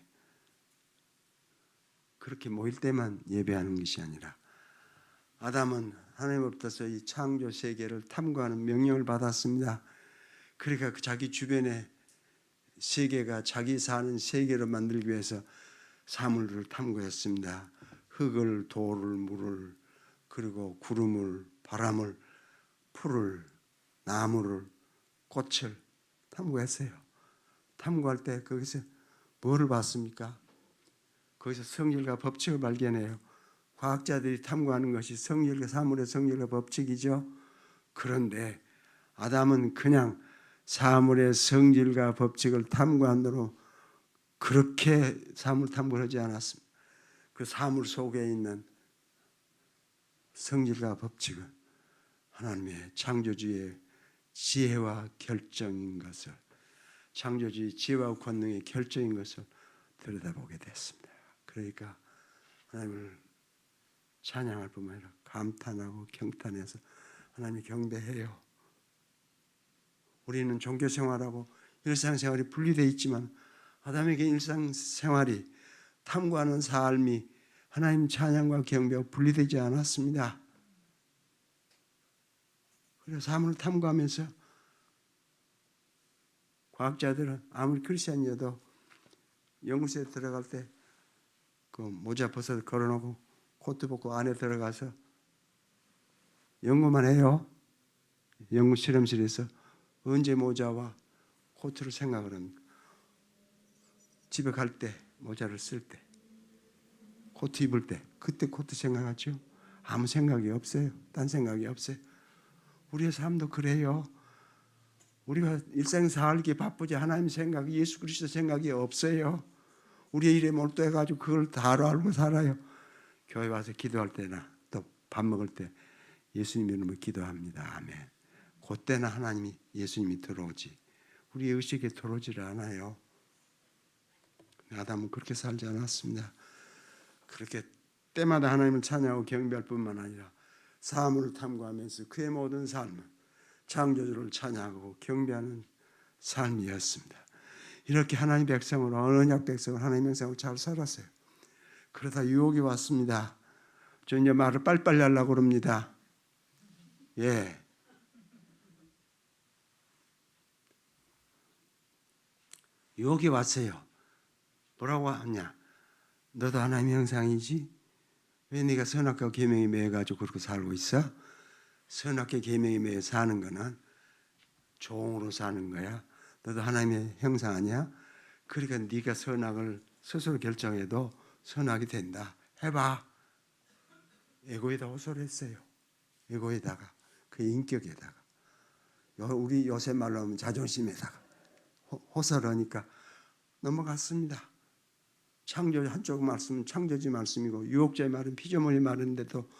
그렇게 모일 때만 예배하는 것이 아니라 아담은 하나님으로부터 이 창조 세계를 탐구하는 명령을 받았습니다. 그러니까 자기 주변의 세계가 자기 사는 세계로 만들기 위해서 사물을 탐구했습니다. 흙을, 돌을, 물을, 그리고 구름을, 바람을, 풀을, 나무를, 꽃을 탐구했어요. 탐구할 때 거기서 뭐를 봤습니까? 거기서 성질과 법칙을 발견해요. 과학자들이 탐구하는 것이 성질과 사물의 성질과 법칙이죠. 그런데 아담은 그냥 사물의 성질과 법칙을 탐구한 대로 그렇게 사물 탐구를 하지 않았습니다. 그 사물 속에 있는 성질과 법칙은 하나님의 창조주의 지혜와 결정인 것을, 창조주의 지혜와 권능의 결정인 것을 들여다보게 됐습니다. 그러니까 하나님을 찬양할 뿐만 아니라 감탄하고 경탄해서 하나님을 경배해요. 우리는 종교생활하고 일상생활이 분리되어 있지만 아담에게 일상생활이 탐구하는 삶이 하나님 찬양과 경배와 분리되지 않았습니다. 그래서 사물을 탐구하면서 과학자들은 아무리 크리스찬이어도 연구소에 들어갈 때 그 모자 벗어 걸어놓고 코트 벗고 안에 들어가서 연구만 해요. 연구 실험실에서 언제 모자와 코트를 생각을 합니까? 집에 갈 때, 모자를 쓸 때, 코트 입을 때, 그때 코트 생각하죠. 아무 생각이 없어요. 딴 생각이 없어요. 우리의 삶도 그래요. 우리가 일생 살기 바쁘지 하나님 생각, 예수 그리스도 생각이 없어요. 우리의 일에 몰두해가지고 그걸 다로 알고 살아요. 교회 와서 기도할 때나 또 밥 먹을 때 예수님 이름으로 기도합니다. 아멘. 그때나 하나님이, 예수님이 들어오지 우리의 의식에 들어오지를 않아요. 아담은 그렇게 살지 않았습니다. 그렇게 때마다 하나님을 찬양하고 경배할 뿐만 아니라 사물을 탐구하면서 그의 모든 삶은 창조주를 찬양하고 경배하는 삶이었습니다. 이렇게 하나님 백성으로, 언약 백성으로 하나님 백성으로 잘 살았어요. 그러다 유혹이 왔습니다. 저 이제 말을 빨리빨리 하려고 그럽니다. 예. 유혹이 왔어요. 뭐라고 하냐? 너도 하나님의 형상이지? 왜 네가 선악과 계명에 매여가지고 그렇게 살고 있어? 선악과 계명에 매여 사는 거는 종으로 사는 거야. 너도 하나님의 형상 아니야? 그러니까 네가 선악을 스스로 결정해도 선악이 된다. 해봐. 에고에다 호소를 했어요. 에고에다가, 그 인격에다가, 우리 요새 말로 하면 자존심에다가 호소를 하니까 넘어갔습니다. 창조 한쪽 말씀은 창조지 말씀이고 유혹자의 말은 피조물의 말인데도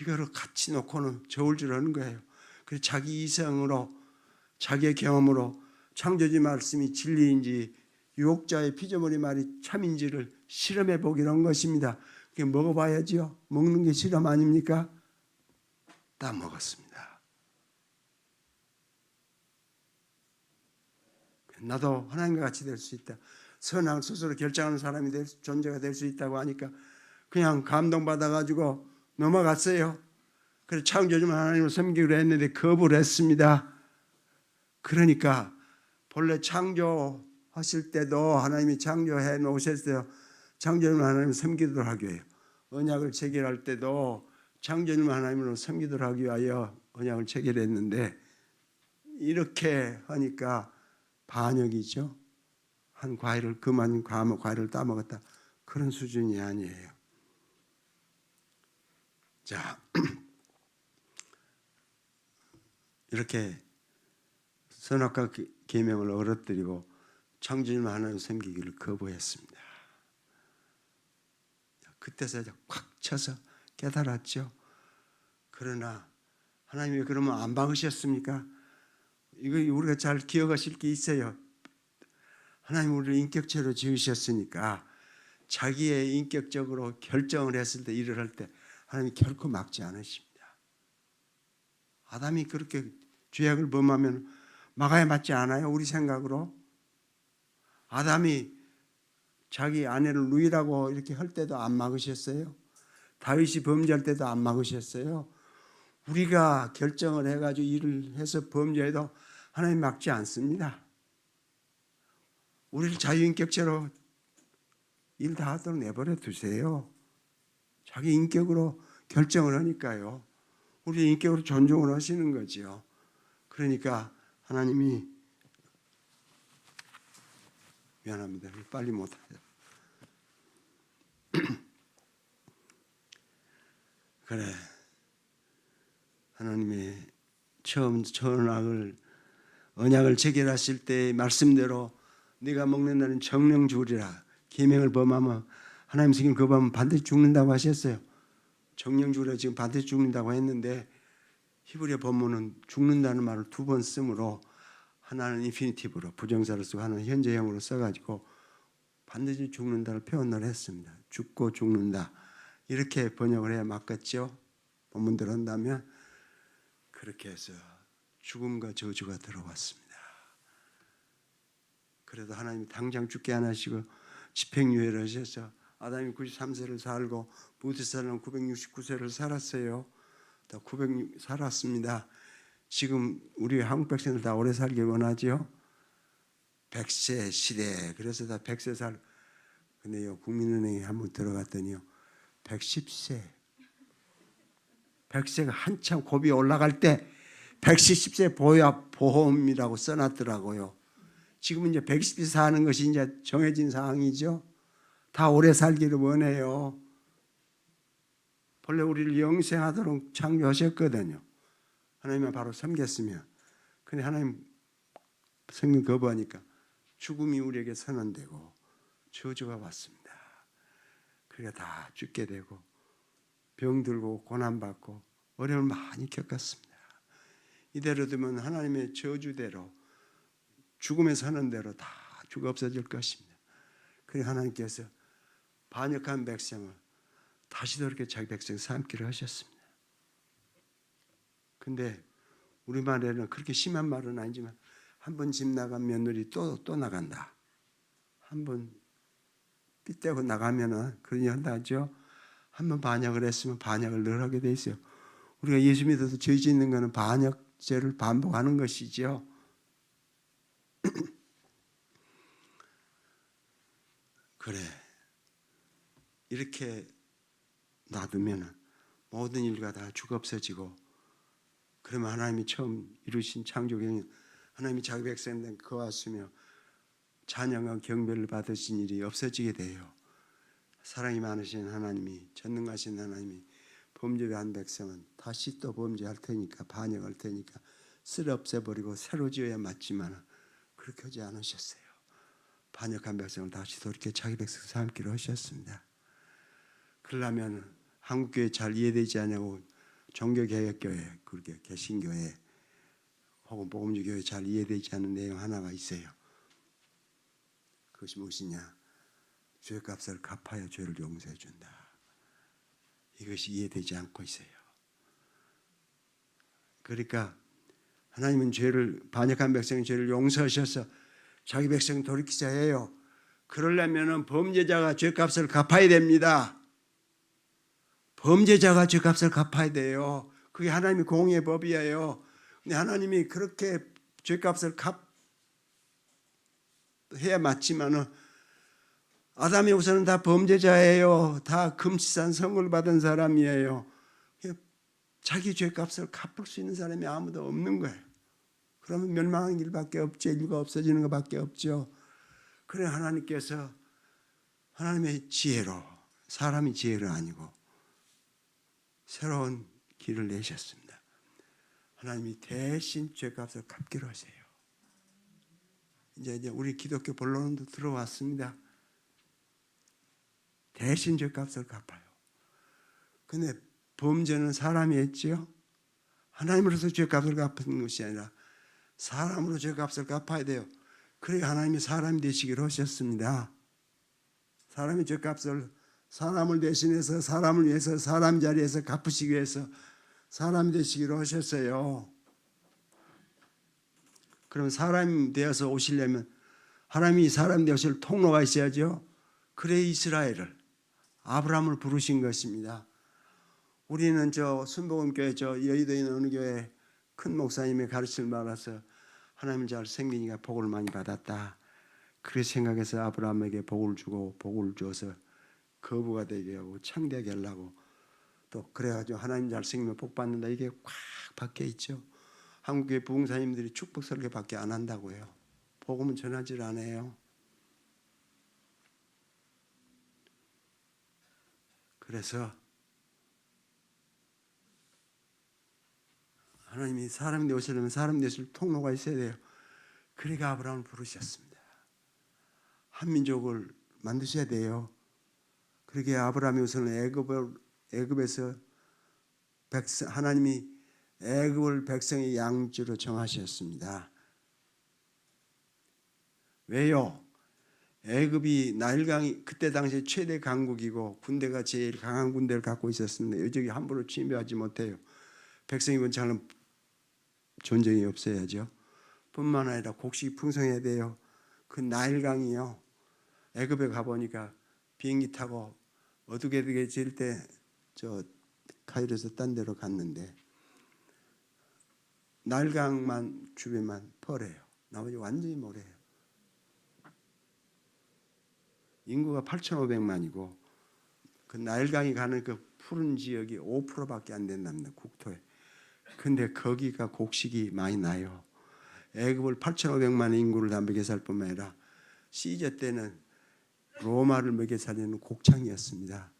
이거를 같이 놓고는 저울질하는 거예요. 그래서 자기 이성으로, 자기의 경험으로 창조지 말씀이 진리인지 유혹자의 피조물의 말이 참인지를 실험해 보기로 한 것입니다. 그게 먹어봐야지요. 먹는 게 실험 아닙니까? 다 먹었습니다. 나도 하나님과 같이 될 수 있다. 선악을 스스로 결정하는 사람이 존재가 될 수 있다고 하니까 그냥 감동받아가지고 넘어갔어요. 그래서 창조주 하나님을 섬기기로 했는데 거부를 했습니다. 그러니까 본래 창조하실 때도 하나님이 창조해 놓으셨을 때 창조주 하나님을 섬기도록 하기 위하여, 언약을 체결할 때도 창조주 하나님을 섬기도록 하기 위하여 언약을 체결했는데 이렇게 하니까 반역이죠. 한 과일을, 그만 과일을 따먹었다. 그런 수준이 아니에요. 자, 이렇게 선악과 계명을 어루뜨리고 창조주 하나님 섬기기를 거부했습니다. 그때서 콱 쳐서 깨달았죠. 그러나 하나님이 그러면 안 박으셨습니까? 이거 우리가 잘 기억하실 게 있어요. 하나님 우리를 인격체로 지으셨으니까 자기의 인격적으로 결정을 했을 때, 일을 할 때 하나님이 결코 막지 않으십니다. 아담이 그렇게 죄악을 범하면 막아야 맞지 않아요? 우리 생각으로. 아담이 자기 아내를 누이라고 이렇게 할 때도 안 막으셨어요? 다윗이 범죄할 때도 안 막으셨어요? 우리가 결정을 해가지고 일을 해서 범죄해도 하나님 막지 않습니다. 우리를 자유인격체로 일 다 하도록 내버려 두세요. 자기 인격으로 결정을 하니까요. 우리 인격으로 존중을 하시는 거죠. 그러니까 하나님이, 미안합니다. 빨리 못해요. 그래, 하나님의 처음 언약을 체결하실 때 말씀대로 네가 먹는 날은 정령 죽으리라. 계명을 범하면, 하나님 승인 거부하면 반드시 죽는다고 하셨어요. 정령죽으려 지금 반드시 죽는다고 했는데 히브리어 본문은 죽는다는 말을 2번 쓰므로 하나는 인피니티브로 부정사를 쓰고 하나는 현재형으로 써가지고 반드시 죽는다를 표현을 했습니다. 죽고 죽는다 이렇게 번역을 해야 맞겠죠. 본문대로 한다면 그렇게 해서 죽음과 저주가 들어왔습니다. 그래도 하나님이 당장 죽게 안 하시고 집행유예를 하셔서 아담이 93세를 살고 무드사는 969세를 살았어요. 다 900 살았습니다. 지금 우리 한국 백성들 다 오래 살기 원하죠. 100세 시대 그래서 다 100세 살. 근데요 국민은행에 한번 들어갔더니요 110세 100세가 한참 고비 올라갈 때 110세 보험이라고 써놨더라고요. 지금 이제 110세 사는 것이 이제 정해진 상황이죠. 다 오래 살기를 원해요. 본래 우리를 영생하도록 창조하셨거든요. 하나님만 바로 섬겼으면. 근데 하나님 성경 거부하니까 죽음이 우리에게 선언되고 저주가 왔습니다. 그러니까 다 죽게 되고 병들고 고난받고 어려움을 많이 겪었습니다. 이대로 되면 하나님의 저주대로 죽음의 선언대로 다 죽어 없어질 것입니다. 그래서 하나님께서 반역한 백성을 다시 그렇게 자기 백성 삼기를 하셨습니다. 근데 우리말에는 그렇게 심한 말은 아니지만 한 번 집 나간 며느리 또 나간다. 한 번 삐떼고 나가면은 그런 얘기 한다죠. 한 번 반역을 했으면 반역을 늘 하게 돼 있어요. 우리가 예수 믿어서 죄 짓는 것은 반역죄를 반복하는 것이죠. 그래 이렇게 놔두면 모든 일과 다 죽어 없어지고 그러면 하나님이 처음 이루신 창조경에 하나님이 자기 백성들 거하시며 찬양과 경배를 받으신 일이 없어지게 돼요. 사랑이 많으신 하나님이 전능하신 하나님이 범죄한 백성은 다시 또 범죄할 테니까 반역할 테니까 쓸어 없애버리고 새로 지어야 맞지만 그렇게 하지 않으셨어요. 반역한 백성을 다시 돌이켜 자기 백성 삼기로 하셨습니다. 그러려면 한국교회 잘 이해되지 않냐고 종교개혁교회, 그렇게 개신교회 혹은 복음주교회 잘 이해되지 않는 내용 하나가 있어요. 그것이 무엇이냐? 죄값을 갚아야 죄를 용서해 준다. 이것이 이해되지 않고 있어요. 그러니까 하나님은 반역한 백성의 죄를 용서하셔서 자기 백성 돌이키자 해요. 그러려면 범죄자가 죄값을 갚아야 됩니다. 범죄자가 죄값을 갚아야 돼요. 그게 하나님의 공의의 법이에요. 근데 하나님이 그렇게 죄값을 해야 맞지만은 아담이 우선은 다 범죄자예요. 다 금시산 선고를 받은 사람이에요. 자기 죄값을 갚을 수 있는 사람이 아무도 없는 거예요. 그러면 멸망하는 길밖에 없죠. 인류가 없어지는 것밖에 없죠. 그래 하나님께서 하나님의 지혜로 사람이 지혜로 아니고 새로운 길을 내셨습니다. 하나님이 대신 죄값을 갚기로 하세요. 이제 우리 기독교 본론도 들어왔습니다. 대신 죄값을 갚아요. 근데 범죄는 사람이 했지요. 하나님으로서 죄값을 갚는 것이 아니라 사람으로 죄값을 갚아야 돼요. 그래야 하나님이 사람이 되시기로 하셨습니다. 사람의 죄값을 사람을 대신해서 사람을 위해서 사람 자리에서 갚으시기 위해서 사람이 되시기로 하셨어요. 그럼 사람이 되어서 오시려면 하나님이 사람 되어서 통로가 있어야죠. 그래 이스라엘을 아브라함을 부르신 것입니다. 우리는 순복음교회 여의도에 있는 어느 교회 큰 목사님의 가르침을 받아서 하나님 잘 생기니까 복을 많이 받았다. 그렇게 생각해서 아브라함에게 복을 주고 복을 줘서 거부가 되게 하고 창대하게 하려고 또 그래가지고 하나님 잘 생기면 복 받는다. 이게 꽉 박혀 있죠. 한국의 부흥사님들이 축복 설교밖에 안 한다고 해요. 복음은 전하질 않아요. 그래서 하나님이 사람이 되시려면 사람 되실 통로가 있어야 돼요. 그러니까 아브라함을 부르셨습니다. 한 민족을 만드셔야 돼요. 그러게 아브라함이 우선 애굽에서 하나님이 애굽을 백성의 양주로 정하셨습니다. 왜요? 애굽이 나일강이 그때 당시에 최대 강국이고 군대가 제일 강한 군대를 갖고 있었는데 여쪽이 함부로 침입하지 못해요. 백성이 원하는 전쟁이 없어야죠. 뿐만 아니라 곡식이 풍성해야 돼요. 그 나일강이요. 애굽에 가보니까 비행기 타고 어둑어둑해질 때 저 카이로에서 딴 데로 갔는데 나일강만 주변만 펄해요. 나머지 완전히 모래예요. 인구가 8,500만이고 그 나일강이 가는 그 푸른 지역이 5%밖에 안 된답니다. 국토에. 근데 거기가 곡식이 많이 나요. 애굽을 8,500만의 인구를 다 먹여 살 뿐만 아니라 시저 때는 로마를 먹여 살리는 곡창이었습니다.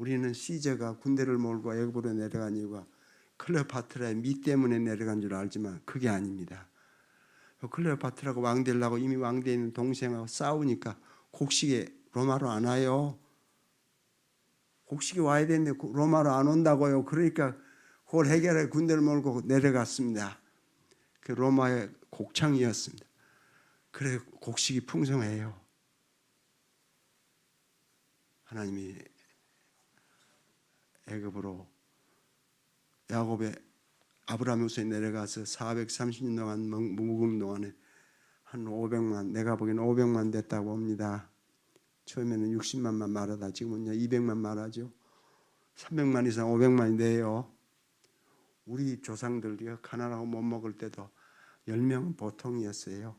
우리는 시저가 군대를 몰고 애굽으로 내려간 이유가 클레오파트라의 미 때문에 내려간 줄 알지만 그게 아닙니다. 클레오파트라가 왕 되려고 이미 왕되어 있는 동생하고 싸우니까 곡식에 로마로 안 와요. 곡식이 와야 되는데 로마로 안 온다고요. 그러니까 그걸 해결해 군대를 몰고 내려갔습니다. 그 로마의 곡창이었습니다. 그래 곡식이 풍성해요. 하나님이 애굽으로 야곱의 아브라함 후손이 내려가서 430년 동안 묵은 동안에 한 500만, 내가 보기에는 500만 됐다고 봅니다. 처음에는 60만만 말하다 지금은 200만 말하죠. 300만 이상 500만이 돼요. 우리 조상들이요 가난하고 못 먹을 때도 10명은 보통이었어요.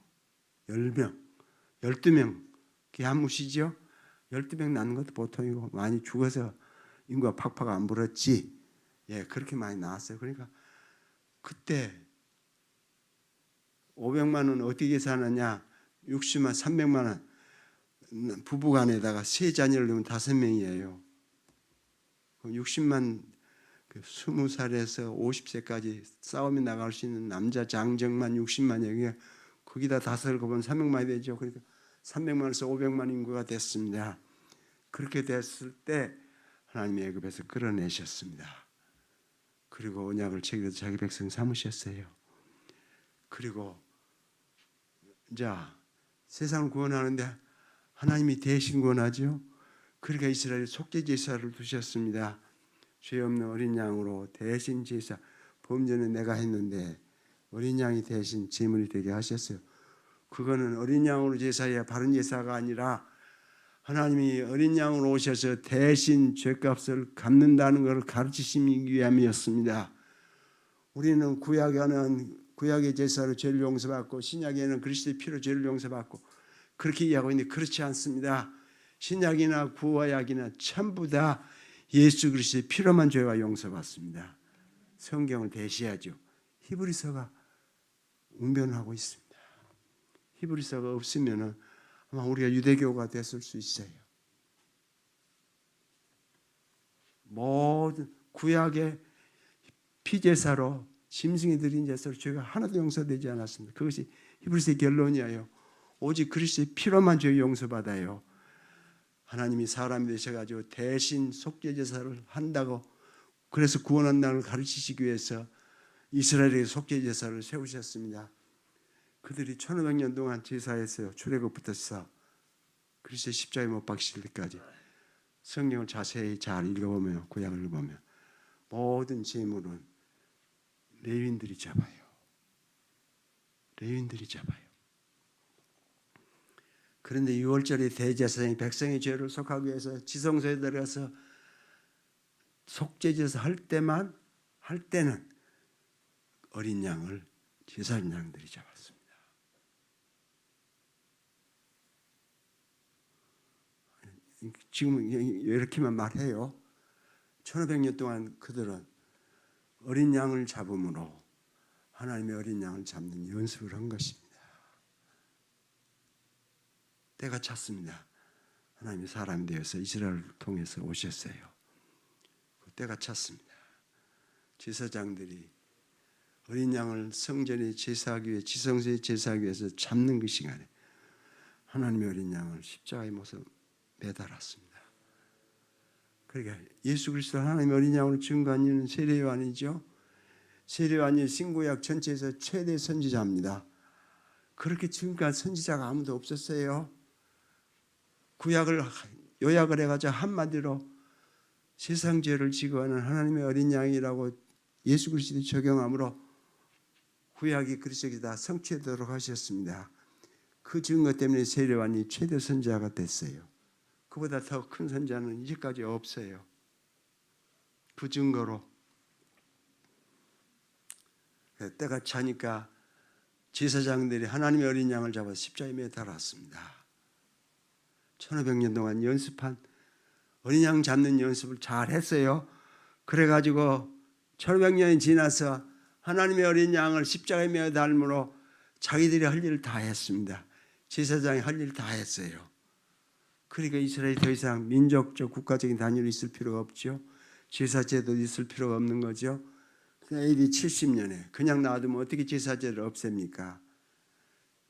10명, 12명 그게 한 무시죠. 12명 낳는 것도 보통이고 많이 죽어서 인구가 팍팍 안 불었지. 예, 그렇게 많이 나왔어요. 그러니까 그때 500만 원 어떻게 사느냐? 60만, 300만 원 부부간에다가 세 자녀를 넣으면 5명이에요. 60만 20살에서 50세까지 싸움에 나갈 수 있는 남자 장정만 60만이에요. 거기다 5을 곱하면 300만이 되죠. 그러니까 300만에서 500만 인구가 됐습니다. 그렇게 됐을 때 하나님이 애굽에서 끌어내셨습니다. 그리고 언약을 체결해서 자기 백성 삼으셨어요. 그리고 이제 세상을 구원하는데 하나님이 대신 구원하죠. 그러니까 이스라엘에 속죄 제사를 두셨습니다. 죄 없는 어린 양으로 대신 제사, 범죄는 내가 했는데 어린 양이 대신 제물이 되게 하셨어요. 그거는 어린 양으로 제사해야 바른 제사가 아니라 하나님이 어린 양으로 오셔서 대신 죄값을 갚는다는 것을 가르치시기 위함이었습니다. 우리는 구약의 제사로 죄를 용서받고 신약에는 그리스도의 피로 죄를 용서받고 그렇게 이해하고 있는데 그렇지 않습니다. 신약이나 구약이나 전부 다 예수 그리스도의 피로만 죄가 용서받습니다. 성경을 대시하죠. 히브리서가 웅변하고 있습니다. 히브리서가 없으면 아마 우리가 유대교가 됐을 수 있어요. 모든 구약의 피제사로 짐승이 드린 제사로 죄가 하나도 용서되지 않았습니다. 그것이 히브리서의 결론이에요. 오직 그리스도의 피로만 죄 용서받아요. 하나님이 사람이 되셔가지고 대신 속죄 제사를 한다고 그래서 구원한다는 걸 가르치시기 위해서 이스라엘에게 속죄 제사를 세우셨습니다. 그들이 1500년 동안 제사했어요. 출애굽부터 시작 그리스도의 십자가에 못 박히실 때까지. 성경을 자세히 잘 읽어보면 구약을 보면 모든 제물은 레위인들이 잡아요. 레위인들이 잡아요. 그런데 6월절에 대제사장이 백성의 죄를 속하기 위해서 지성소에 들어가서 속죄제사 할 때는 어린 양을 제사장들이 잡았습니다. 지금 이렇게만 말해요. 1500년 동안 그들은 어린 양을 잡음으로 하나님의 어린 양을 잡는 연습을 한 것입니다. 때가 찼습니다. 하나님이 사람이 되어서 이스라엘을 통해서 오셨어요. 그 때가 찼습니다. 제사장들이 어린 양을 성전에 제사하기 위해 지성소에 제사하기 위해서 잡는 그 시간에 하나님의 어린 양을 십자가에 모서 매달았습니다. 그러니까 예수 그리스도 하나님의 어린 양으로 증거한 이는 세례요한이죠. 세례요한이 신구약 전체에서 최대 선지자입니다. 그렇게 증거한 선지자가 아무도 없었어요. 구약을 요약을 해가지고 한마디로 세상 죄를 지고하는 하나님의 어린 양이라고 예수 그리스도에 적용함으로 구약이 그리스도에 다 성취되도록 하셨습니다. 그 증거 때문에 세례요한이 최대 선지자가 됐어요. 그보다 더 큰 선지자는 이제까지 없어요. 그 증거로 때가 차니까 제사장들이 하나님의 어린 양을 잡아 십자가에 매달았습니다. 1500년 동안 연습한 어린 양 잡는 연습을 잘 했어요. 그래가지고 1500년이 지나서 하나님의 어린 양을 십자가에 매달므로 자기들이 할 일을 다 했습니다. 제사장이 할 일을 다 했어요. 그러니까 이스라엘이 더 이상 민족적 국가적인 단위로 있을 필요가 없죠. 제사제도 있을 필요가 없는 거죠. 그냥 AD 70년에 그냥 놔두면 어떻게 제사제도를 없앱니까?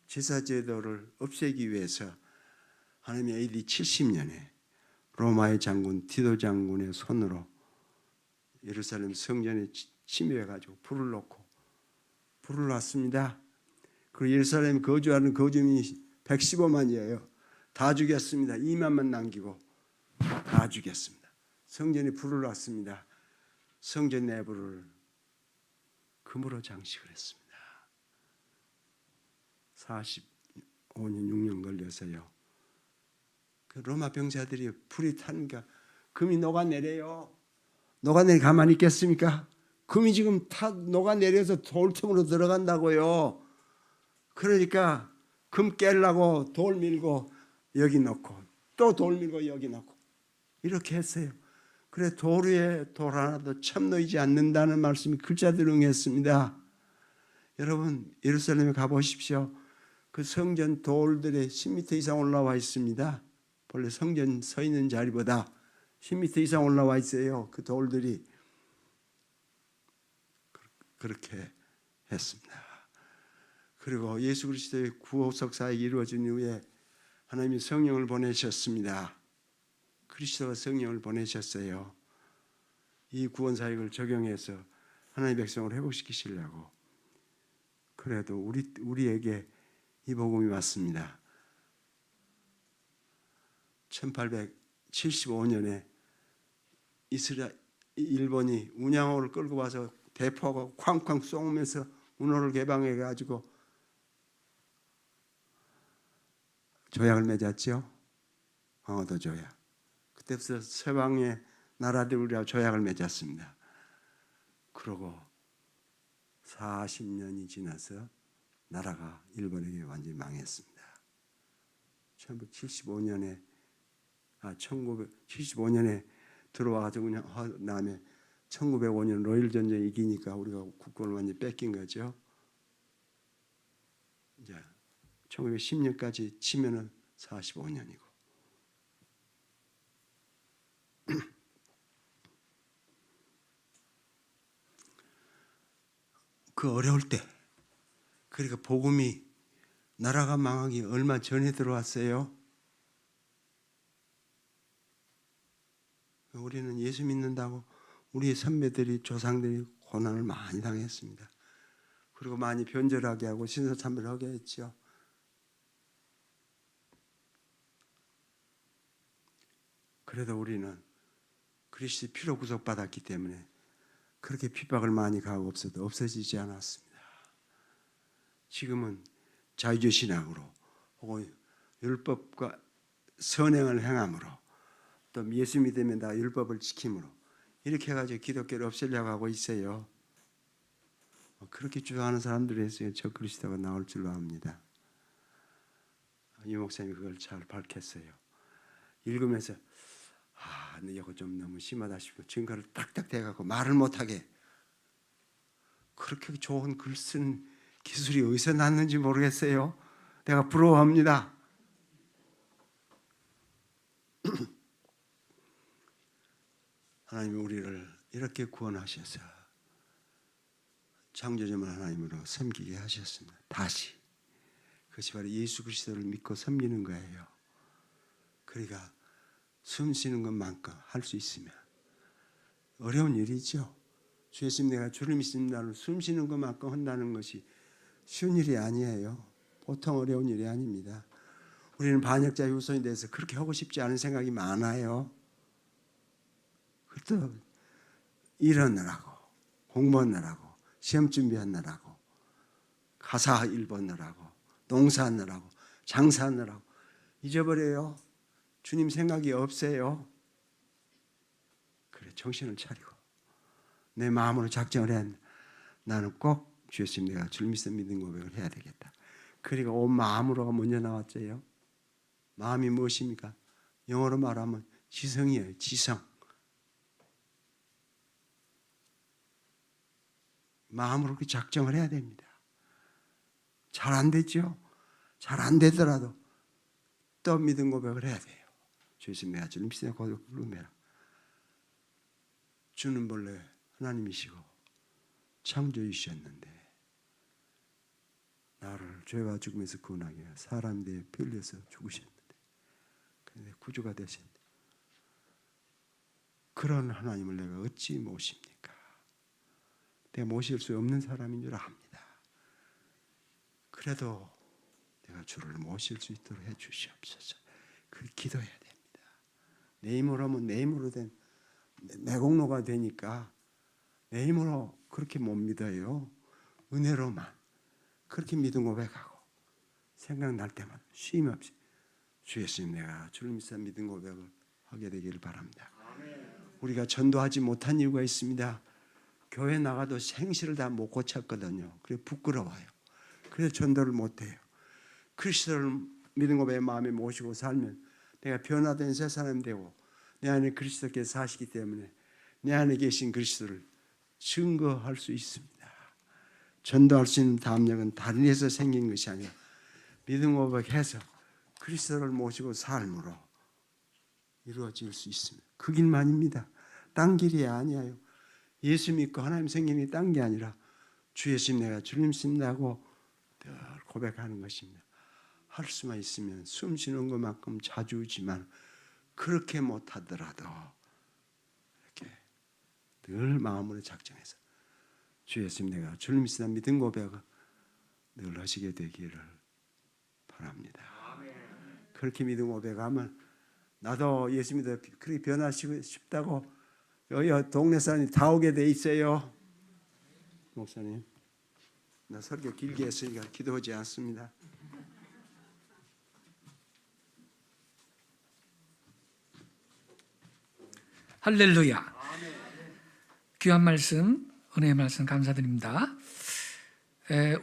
제사제도를 없애기 위해서 하나님이 AD 70년에 로마의 장군 디도 장군의 손으로 예루살렘 성전에 침입해가지고 불을 놨습니다. 그리고 예루살렘에 거주하는 거주민이 115만이에요. 다 죽였습니다. 2만만 남기고 다 죽였습니다. 성전에 불을 놨습니다. 성전 내부를 금으로 장식을 했습니다. 45년 6년 걸려서요. 그 로마 병사들이 불이 타니까 금이 녹아내려요. 녹아내리 가만히 있겠습니까? 금이 지금 녹아내려서 돌틈으로 들어간다고요. 그러니까 금 깨려고 돌 밀고 여기 넣고 또 돌 밀고 여기 넣고 이렇게 했어요. 그래 돌 위에 돌 하나도 참놓이지 않는다는 말씀이 글자대로 응했습니다. 여러분 예루살렘에 가보십시오. 그 성전 돌들이 10m 이상 올라와 있습니다. 본래 성전 서 있는 자리보다 10m 이상 올라와 있어요. 그 돌들이 그렇게 했습니다. 그리고 예수 그리스도의 구속 사역이 이루어진 이후에 하나님이 성령을 보내셨습니다. 그리스도가 성령을 보내셨어요. 이 구원 사역을 적용해서 하나님의 백성을 회복시키시려고. 그래도 우리에게 이 복음이 왔습니다. 1875년에 일본이 운양호를 끌고 와서 대포하고 쾅쾅 쏘면서 운호를 개방해 가지고 조약을 맺었죠. 강화도 조약. 그때부터 서방의 나라들 우리와 조약을 맺었습니다. 그러고 40년이 지나서 나라가 일본에게 완전히 망했습니다. 1975년에 들어와가지고 그냥 다음에 1905년 로일 전쟁 이기니까 우리가 국권을 완전히 뺏긴 거죠. 이제 1910년까지 치면은 45년이고. 그 어려울 때, 그러니까 복음이 나라가 망하기 얼마 전에 들어왔어요. 우리는 예수 믿는다고 우리 선배들이 조상들이 고난을 많이 당했습니다. 그리고 많이 변절하게 하고 신사참배하게 했죠. 그래도 우리는 그리스도의 피로 구속받았기 때문에 그렇게 핍박을 많이 가하고 없어지지 않았습니다. 지금은 자유주의 신학으로 혹은 율법과 선행을 행함으로 또 예수 믿으면 다 율법을 지킴으로 이렇게 해가지고 기독교를 없애려고 하고 있어요. 그렇게 주장하는 사람들에서 저 그리스도가 나올 줄로 압니다. 이 목사님이 그걸 잘 밝혔어요. 읽으면서 근데 이거 좀 너무 심하다 싶고 증거를 딱딱 대갖고 말을 못하게 그렇게 좋은 글 쓴 기술이 어디서 났는지 모르겠어요. 내가 부러워합니다. 하나님이 우리를 이렇게 구원하셔서 창조주만 하나님으로 섬기게 하셨습니다. 다시 그것이 바로 예수 그리스도를 믿고 섬기는 거예요. 그러니까 숨 쉬는 것만큼 할 수 있으면 어려운 일이죠. 주 예수님 내가 주를 믿습니다는 숨 쉬는 것만큼 한다는 것이 쉬운 일이 아니에요. 보통 어려운 일이 아닙니다. 우리는 반역자의 후손이 돼서 그렇게 하고 싶지 않은 생각이 많아요. 그것도 일하느라고, 공부하느라고, 시험 준비하느라고, 가사 읽느라고, 농사하느라고, 장사하느라고 잊어버려요. 주님 생각이 없어요. 그래, 정신을 차리고 내 마음으로 작정을 해. 나는 꼭 주 예수님 내가 주를 믿는 고백을 해야 되겠다. 그리고 온 마음으로가 먼저 나왔죠요. 마음이 무엇입니까? 영어로 말하면 지성이에요. 지성. 마음으로 그 작정을 해야 됩니다. 잘 안 됐죠? 잘 안 되더라도 또 믿음 고백을 해야 돼요. 주 예수님 내가 주를 믿는 고백을 해라. 주는 본래 하나님이시고 창조주셨는데 나를 죄와 죽음에서 구원하기 위해 사람 되어 피 흘려서 죽으셨는데 그런데 구주가 되셨는데 그런 하나님을 내가 어찌 모십니까? 내가 모실 수 없는 사람인 줄 압니다. 그래도 내가 주를 모실 수 있도록 해 주시옵소서. 그 기도해야 됩니다. 내 힘으로 하면 내 힘으로 된 내공로가 되니까 내 힘으로 그렇게 못 믿어요. 은혜로만 그렇게 믿음 고백하고 생각날 때마다 쉼 없이 주 예수님 내가 주를 믿사 믿음 고백을 하게 되기를 바랍니다. 우리가 전도하지 못한 이유가 있습니다. 교회 나가도 생시를 다 못 고쳤거든요. 그래 부끄러워요. 그래서 전도를 못해요. 그리스도를 믿음 고백의 마음에 모시고 살면 내가 변화된 새 사람이 되고 내 안에 그리스도께서 사시기 때문에 내 안에 계신 그리스도를 증거할 수 있습니다. 전도할 수 있는 담력은 다른 데서 생긴 것이 아니라 믿음 고백해서 그리스도를 모시고 삶으로 이루어질 수 있습니다. 그 길만입니다. 딴 길이 아니에요. 예수 믿고 하나님 생기는 게 딴 게 아니라 주 예수님 내가 주님 믿습니다고 늘 고백하는 것입니다. 할 수만 있으면 숨 쉬는 것만큼 자주지만 그렇게 못하더라도 이렇게 늘 마음으로 작정해서 주 예수님 내가 주를 믿습니다 믿음 고백을 늘 하시게 되기를 바랍니다. 그렇게 믿음 고백하면 나도 예수 믿어 그렇게 변화시키고 싶다고 여기 동네 사람이 다 오게 돼 있어요. 목사님 나 설교 길게 했으니까 기도하지 않습니다. 할렐루야. 귀한 말씀, 은혜의 말씀 감사드립니다.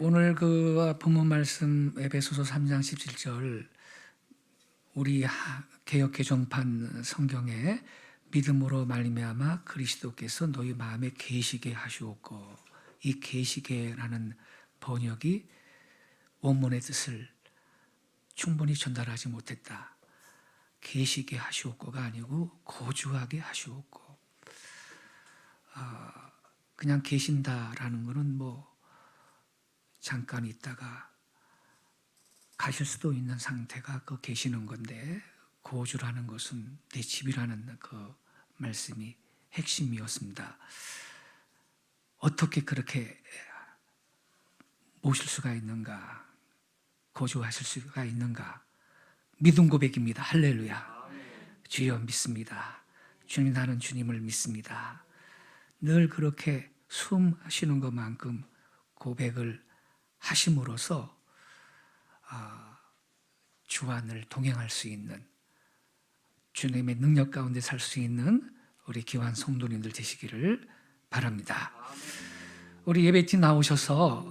오늘 그 본문 말씀 에베소서 3장 17절 우리 개역 개정판 성경에 믿음으로 말미암아 그리스도께서 너희 마음에 계시게 하시옵고, 이 계시게라는 번역이 원문의 뜻을 충분히 전달하지 못했다. 계시게 하시옵고가 아니고 거주하게 하시옵고, 그냥 계신다라는 것은 뭐 잠깐 있다가 가실 수도 있는 상태가 그 계시는 건데, 거주라는 것은 내 집이라는 그 말씀이 핵심이었습니다. 어떻게 그렇게 모실 수가 있는가, 거주하실 수가 있는가? 믿음 고백입니다. 할렐루야. 주여 믿습니다. 주님, 나는 주님을 믿습니다. 늘 그렇게 숨 쉬는 것만큼 고백을 하심으로써 주와 늘 동행할 수 있는, 주님의 능력 가운데 살 수 있는 우리 귀한 성도님들 되시기를 바랍니다. 우리 예배팀 나오셔서